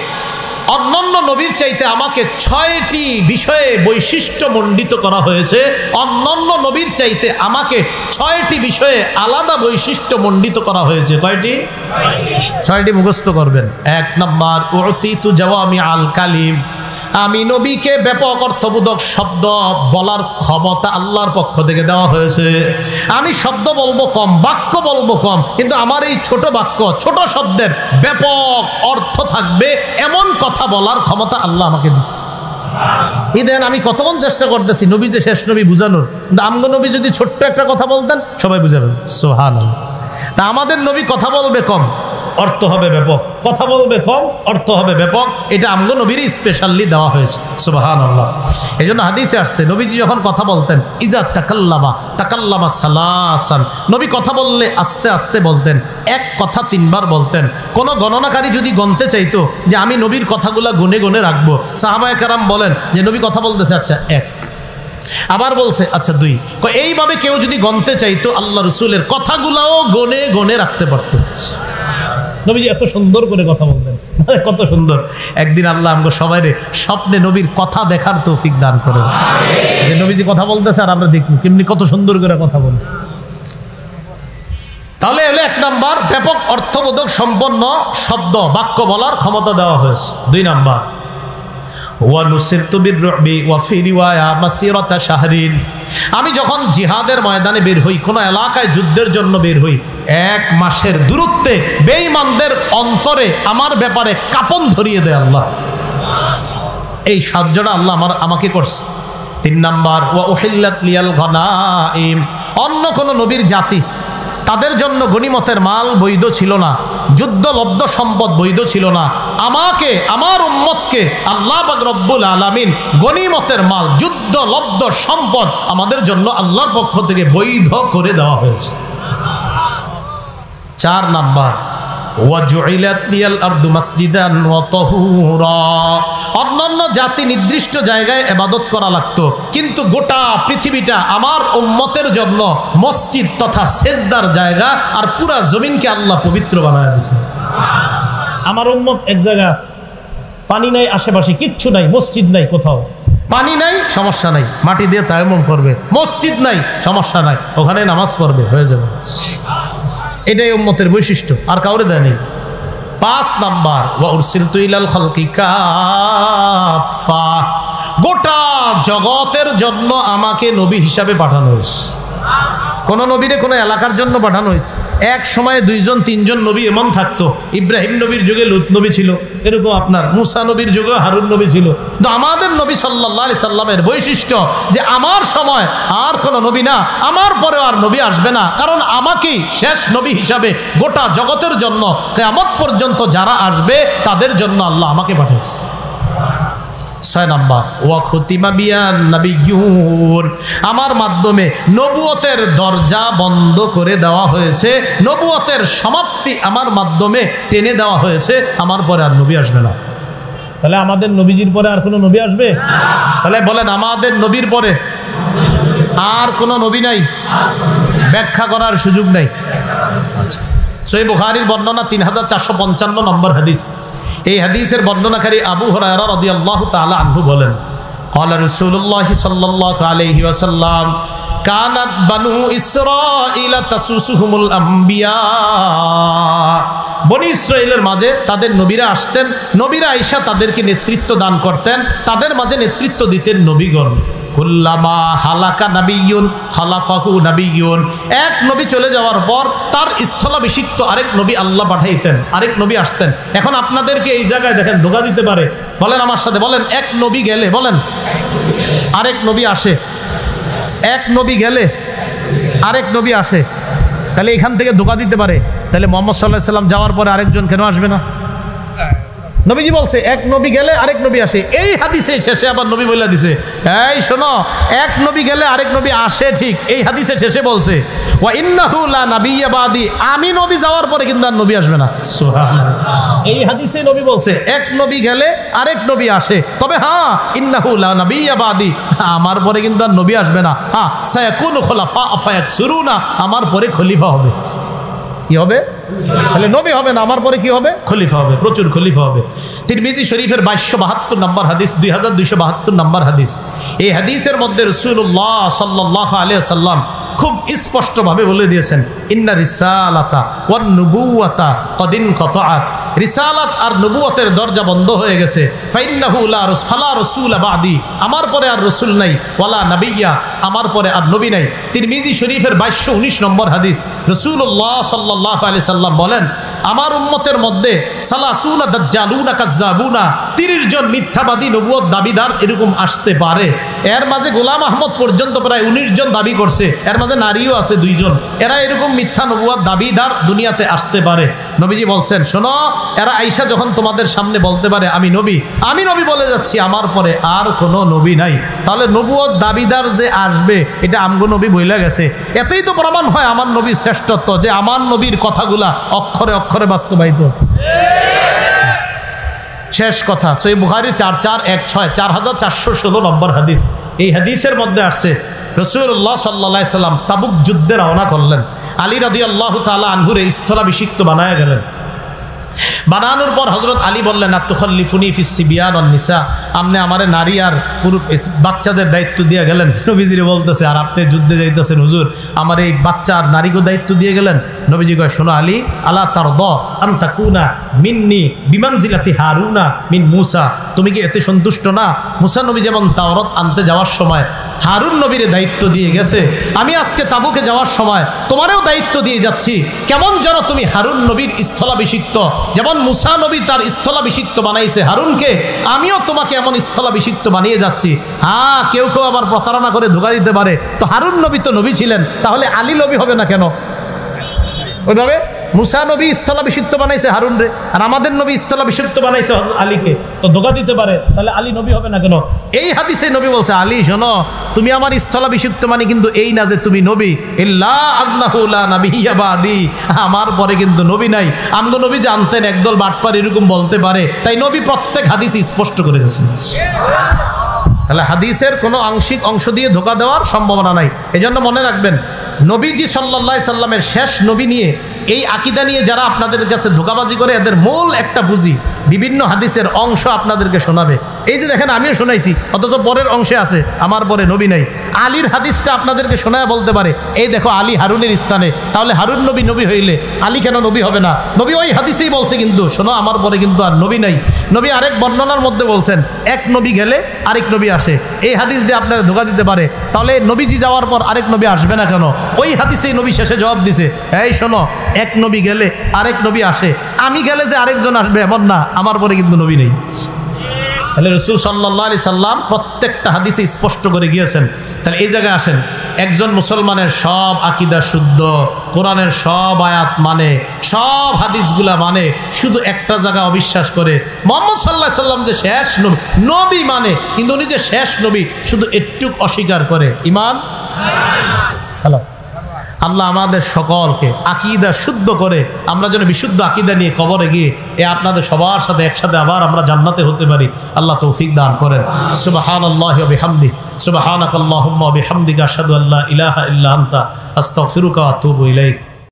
অন্যান্য নবীর চাইতে আমাকে 6টি বিষয়ে বৈশিষ্ট্য মণ্ডিত করা হয়েছে। অন্যান্য নবীর চাইতে আমাকে 6টি বিষয়ে আলাদা বৈশিষ্ট্য মণ্ডিত করা হয়েছে। কয়টি? 6টি মুখস্থ করবেন। 1 নাম্বার, উতিতু জাওয়ামি আল কালিম, আমি নবীকে ব্যাপক অর্থবোধক শব্দ বলার ক্ষমতা আল্লাহর পক্ষ থেকে দেওয়া হয়েছে। আমি শব্দ বলবো কম, বাক্য বলবো কম, কিন্তু আমার এই ছোট বাক্য, ছোট শব্দের ব্যাপক অর্থ থাকবে এমন কথা বলার ক্ষমতা আল্লাহ আমাকে দিচ্ছে। এই দেন আমি কতক্ষণ চেষ্টা করতেছি নবী যে শেষ নবী বুঝানোর, কিন্তু আমগো নবী যদি ছোট্ট একটা কথা বলতেন সবাই বুঝে ফেলতেন। সুবহানাল্লাহ। তা আমাদের নবী কথা বলবে কম, অর্থ হবে ব্যাপক, কথা বলবে কম, অর্থ হবে ব্যাপক। এটা আমগো নবীরই স্পেশালি দেওয়া হয়েছে। সুবহানাল্লাহ। এই জন্য হাদিসে আসছে নবীজি যখন কথা বলতেন, ইজা তাকাল্লামা সালাসান, নবী কথা বললে আস্তে আস্তে বলতেন, এক কথা 3 বার বলতেন। কোন গণনাকারী যদি গণতে চাইতো যে আমি নবীর কথাগুলা গুনে গুনে রাখবো, সাহাবায়ে কেরাম বলেন যে নবী কথা বলতেছে, আচ্ছা 1, আবার বলছে আচ্ছা 2। এইভাবে কেউ যদি গণতে চাইতো আল্লাহ রাসূলের কথাগুলাও গনে গনে রাখতে পারতো। নবীজি এত সুন্দর করে কথা বলতেন, কত সুন্দর। একদিন আল্লাহ আমাকে সবাই স্বপ্নে নবীর কথা দেখার তৌফিক দান করেন, যে নবীজি কথা বলতেছে আর আমরা দেখব কেমনি কত সুন্দর করে কথা বলে। তাহলে হলো 1 নাম্বার, ব্যাপক অর্থবোধক সম্পন্ন শব্দ বাক্য বলার ক্ষমতা দেওয়া হয়েছে। 2 নাম্বার, আমি যখন জিহাদের ময়দানে বের হই, কোন এলাকায় যুদ্ধের জন্য বের হই, 1 মাসের দূরত্বে বেঈমানদের অন্তরে আমার ব্যাপারে কাঁপন ধরিয়ে দেয় আল্লাহ। এই সাহায্যটা আল্লাহ আমাকে করছে। 3 নাম্বার, ওয়া উহিল্লাত লিয়াল গনাইম, অন্য কোন নবীর জাতি তাদের জন্য গনিমতের মাল বৈধ ছিল না, যুদ্ধলব্ধ সম্পদ বৈধ ছিল না। আমাকে, আমার উম্মতকে আল্লাহ পাক রব্বুল আলামিন গনিমতের মাল, যুদ্ধলব্ধ সম্পদ আমাদের জন্য আল্লাহর পক্ষ থেকে বৈধ করে দেওয়া হয়েছে। 4 নাম্বার, অন্যান্য জাতি নির্দিষ্ট জায়গায় ইবাদত করা লাগতো, কিন্তু গোটা পৃথিবীটা আমার উম্মতের জন্য মসজিদ তথা সেজদার জায়গা, আর পুরা জমিনকে আল্লাহ পবিত্র বানায় দিয়েছে। আমার উম্মত এক জায়গা আছে, পানি নাই আশেপাশে, কিচ্ছু নাই, মসজিদ নাই, কোথাও পানি নাই, সমস্যা নাই, মাটি দিয়ে তায়াম্মুম করবে। মসজিদ নাই, সমস্যা নাই, ওখানে নামাজ পড়বে, হয়ে যাবে। এটাই উম্মতের বৈশিষ্ট্য, আর কাউরে দেয় নেই। 5 নাম্বার, ওয়া উরসিলতু ইলাল খালকি কাফা, গোটা জগতের জন্য আমাকে নবী হিসাবে পাঠানো হয়েছে। কোন নবীরে কোন এলাকার জন্য পাঠানো হয়েছে? এক সময়ে 2জন 3জন নবী এমন থাকতো। ইব্রাহিম নবীর যুগে লূত নবী ছিল, এরকম আপনার মুসা নবীর যুগে হারুন নবী ছিল। তো আমাদের নবী সাল্লাল্লাহু আলাইহি সাল্লামের বৈশিষ্ট্য যে আমার সময় আর কোন নবী না, আমার পরে আর নবী আসবে না, কারণ আমাকেই শেষ নবী হিসাবে গোটা জগতের জন্য কিয়ামত পর্যন্ত যারা আসবে তাদের জন্য আল্লাহ আমাকে পাঠিয়েছে। 6 নাম্বার, ওয়া খুতিমা বিয়ান নাবিয়্যুন, আমার মাধ্যমে নবুয়তের দরজা বন্ধ করে দেওয়া হয়েছে, নবুয়তের সমাপ্তি আমার মাধ্যমে টেনে দেওয়া হয়েছে, আমার পরে আর নবী আসবে না। তাহলে আমাদের নবীজির পরে আর কোনো নবী আসবে? তাহলে বলেন, আমাদের নবীর পরে আর কোনো নবী নাই, ব্যাখ্যা করার সুযোগ নাই। আচ্ছা, সহিহ বুখারীর বর্ণনা 3455 নম্বর হাদিস। এই হাদিসের বর্ণনাকারী আবু হুরায়রা রাদিয়াল্লাহু তাআলা আনহু বলেন, ক্বালা রাসূলুল্লাহ সাল্লাল্লাহু আলাইহি ওয়াসাল্লাম, কানাত বানু ইসরাঈল তাসুসুহুমুল আম্বিয়া, বনি ইসরাঈলের মাঝে তাদের নবীরা আসতেন, নবীরা আয়েশা তাদেরকে নেতৃত্ব দান করতেন, তাদের মাঝে নেতৃত্ব দিতেন নবীগণ। কুল্লামা হালাকা নাবিয়্যুন খালাফাহু নাবিয়্যুন, এক নবী চলে যাওয়ার পর তার স্থলাভিষিক্ত আরেক নবী আল্লাহ পাঠাইতেন, আরেক নবী আসতেন। এখন আপনাদেরকে এই জায়গায় দেখেন ধোঁকা দিতে পারে, বলেন আমার সাথে, বলেন এক নবী গেলে, বলেন আরেক নবী আসে, এক নবী গেলে আরেক নবী আসে, তাহলে এখান থেকে ধোঁকা দিতে পারে। তাহলে মুহাম্মদ সাল্লাল্লাহু আলাইহি ওয়াসাল্লাম যাওয়ার পরে আরেকজন কেন আসবে না? নবীজি বলছে এক নবী গেলে আরেক নবী আসে। এই হাদিসে শেষে আবার নবী বলে দিছে, এই শোনো, এক নবী গেলে আরেক নবী আসে, ঠিক এই হাদিসে শেষে বলছে ওয়া ইন্নাহু লা নাবিয়্যা বাদি, আমি নবী যাওয়ার পরে কিন্তু আর নবী আসবে না। সুবহানাল্লাহ, এই হাদিসে নবী বলছে এক নবী গেলে আরেক নবী আসে, তবে হ্যাঁ ইন্নাহু লা নাবিয়্যা বাদি, আমার পরে কিন্তু আর নবী আসবে না। হ্যাঁ, সায়াকুনু খুলাফা ফায়াকসুরুনা, আমার পরে খলিফা হবে। কি হবে? তাহলে নবী হবে না, আমার পরে কি হবে? খলিফা হবে, প্রচুর খলিফা হবে। তিরমিজি শরীফের 2272 নম্বর হাদিস, 2272 নম্বর হাদিস। এই হাদিসের মধ্যে রাসূলুল্লাহ সাল্লাল্লাহু আলাইহি ওয়াসাল্লাম খুব স্পষ্টভাবে বলে দিয়েছেন, ইন্না রিসালাতা ওয়ান নুবুওয়াতা কদ ইনকাতাআত, রিসালাত আর নবুয়তের দরজা বন্ধ হয়ে গেছে। ফাইন্নাহু লা রাসূলা বাদি, আমার পরে আর রাসূল নাই, ওয়ালা নাবিয়্যা, আমার পরে আর নবী নাই। তিরমিজি শরীফের 2219 নম্বর হাদিস, রাসূলুল্লাহ সাল্লাল্লাহু আলাইহি সাল্লাম বলেন, আমার উম্মতের মধ্যে সালাসুনা দাজ্জালুনা কাজ্জাবুনা, 30 জন মিথ্যাবাদী নবুয়ত দাবিদার এরকম আসতে পারে। এর মাঝে গোলাম আহমদ পর্যন্ত প্রায় 19 জন দাবি করছে, এর মাঝে নারীও আছে 2 জন। এরা এরকম মিথ্যা নবুয়ত দাবিদার দুনিয়াতে আসতে পারে। নবীজি বলছেন, শোনো, এরা আয়েশা যখন তোমাদের সামনে বলতে পারে আমি নবী, আমি নবী বলে যাচ্ছি, আমার পরে আর কোনো নবী নাই, তাহলে নবুয়ত দাবিদার যে আসবে এটা আমগো নবী বইলা গেছে। এতেই তো প্রমাণ হয় আমার নবীর শ্রেষ্ঠত্ব, যে আমার নবীর কথাগুলা অক্ষরে অক্ষরে বাস্তবায়িত। শেষ কথা, সহিহ বুখারী 4416, 4416 নম্বর হাদিস। এই হাদিসের মধ্যে আসছে রাসূলুল্লাহ সাল্লাল্লাহু আলাইহি সাল্লাম তাবুক যুদ্ধে রওনা করলেন। আলী রাদিয়াল্লাহু তাআলা আনহুরে স্থলাভিষিক্ত বানায়া গেলেন। বানানোর পর হযরত আলী বললেন, আতুখাল্লিফুনি ফিস সিবিয়ান ওয়ান নিসা, আপনি আমারে নারী আর পুরুষ বাচ্চাদের দায়িত্ব দিয়ে গেলেন। নবীজিরে বলতেছে, আর আপনি যুদ্ধে যাইতেছেন হুজুর, আমার এই বাচ্চা আর নারীকে দায়িত্ব দিয়ে গেলেন। নবীজি কয়, শোনো আলী, আলা তারদা আন তাকুনা মিন্নি বিমানজিলাতি হারুনা মিন মুসা, তুমি কি এতে সন্তুষ্ট না? মুসা নবী যেমন তাওরাত আনতে যাওয়ার সময় হারুন নবীরে দায়িত্ব দিয়ে গেছে, আমি আজকে তাবুকে যাওয়ার সময় তোমারেও দায়িত্ব দিয়ে যাচ্ছি। কেমন যেন তুমি হারুন নবীর স্থলাভিষিক্ত, যেমন মুসা নবী তার স্থলাভিষিক্ত বানাইছে হারুনকে, আমিও তোমাকে এমন স্থলাভিষিক্ত বানিয়ে যাচ্ছি। হ্যাঁ, কেউ কেউ আবার প্রতারণা করে ধোঁকা দিতে পারে, তো হারুন নবী তো নবী ছিলেন, তাহলে আলী নবী হবে না কেন? ওইভাবে মুসা নবী স্থলাভিষিক্ত বানাইছে হারুন রে, আর আমাদের নবী স্থলাভিষিক্ত বানাইছে আলীকে, তো ধোঁকা দিতে পারে, তাহলে আলী নবী হবে না কেন? এই হাদিসে নবী বলছে, আলী শোনো, তুমি আমার স্থলাভিষিক্ত মানে কিন্তু এই না যে তুমি নবী, ইল্লা আন্নাহু লা নাবিয়্যা বাদি, আমার পরে কিন্তু নবী নাই। আমগো নবী জানতেন একদল বাটপার এরকম বলতে পারে, তাই নবী প্রত্যেক হাদিসে স্পষ্ট করে দিয়েছেন। তাহলে হাদিসের কোনো আংশিক অংশ দিয়ে ধোঁকা দেওয়ার সম্ভাবনা নাই। এজন্য মনে রাখবেন, নবীজি সাল্লাল্লাহু আলাইহি সাল্লামের শেষ নবী নিয়ে এই আকীদা নিয়ে যারা আপনাদের কাছে ধোঁকাবাজি করে, এদের মূল একটা বুঝি বিভিন্ন হাদিসের অংশ আপনাদেরকে শোনাবে। এই যে দেখেন আমিও শোনাইছি, অথচ পরের অংশে আছে আমার পরে নবী নাই। আলীর হাদিসটা আপনাদেরকে শোনায় বলতে পারে, এই দেখো আলী হারুনের স্থানে, তাহলে হারুন নবী নবী হইলে আলী কেন নবী হবে না? নবী ওই হাদিসেই বলছে, কিন্তু শোনো আমার পরে কিন্তু আর নবী নাই। নবী আরেক বর্ণনার মধ্যে বলছেন, এক নবী গেলে আরেক নবী আসে। এই হাদিস দিয়ে আপনারা ধোঁকা দিতে পারে, তাহলে নবীজি যাওয়ার পর আরেক নবী আসবে না কেন? ওই হাদিসেই নবী শেষে জবাব দিছে, এই শোনো, এক নবী গেলে আরেক নবী আসে, আমি গেলে যে আরেকজন আসবে এমন না, আমার পরে কিন্তু নবী নেই। তাহলে রাসূল সাল্লাল্লাহু আলাইহি সাল্লাম প্রত্যেকটা হাদিসে স্পষ্ট করে গিয়েছেন। তাহলে এই জায়গায় আসেন, একজন মুসলমানের সব আকীদা শুদ্ধ, কোরআনের সব আয়াত মানে, সব হাদিসগুলা মানে, শুধু একটা জায়গা অবিশ্বাস করে, মুহাম্মদ সাল্লাল্লাহু আলাইহি সাল্লাম যে শেষ নবী, নবী মানে, কিন্তু উনি যে শেষ নবী শুধু একটুক অস্বীকার করে। ঈমান হ্যালো, আল্লাহ আমাদের সকলকে আকীদা শুদ্ধ করে আমরা যেন বিশুদ্ধ আকীদা নিয়ে কবরে গিয়ে আপনাদের সবার সাথে একসাথে আবার আমরা জান্নাতে হতে পারি, আল্লাহ তৌফিক দান করেন। সুবহানাল্লাহি ওয়া বিহামদিহি, সুবহানাকাল্লাহুম্মা ওয়া বিহামদিকা আশহাদু আল্লা ইলাহা ইল্লা আনতা আস্তাগফিরুকা ওয়া আতুবু ইলাইক।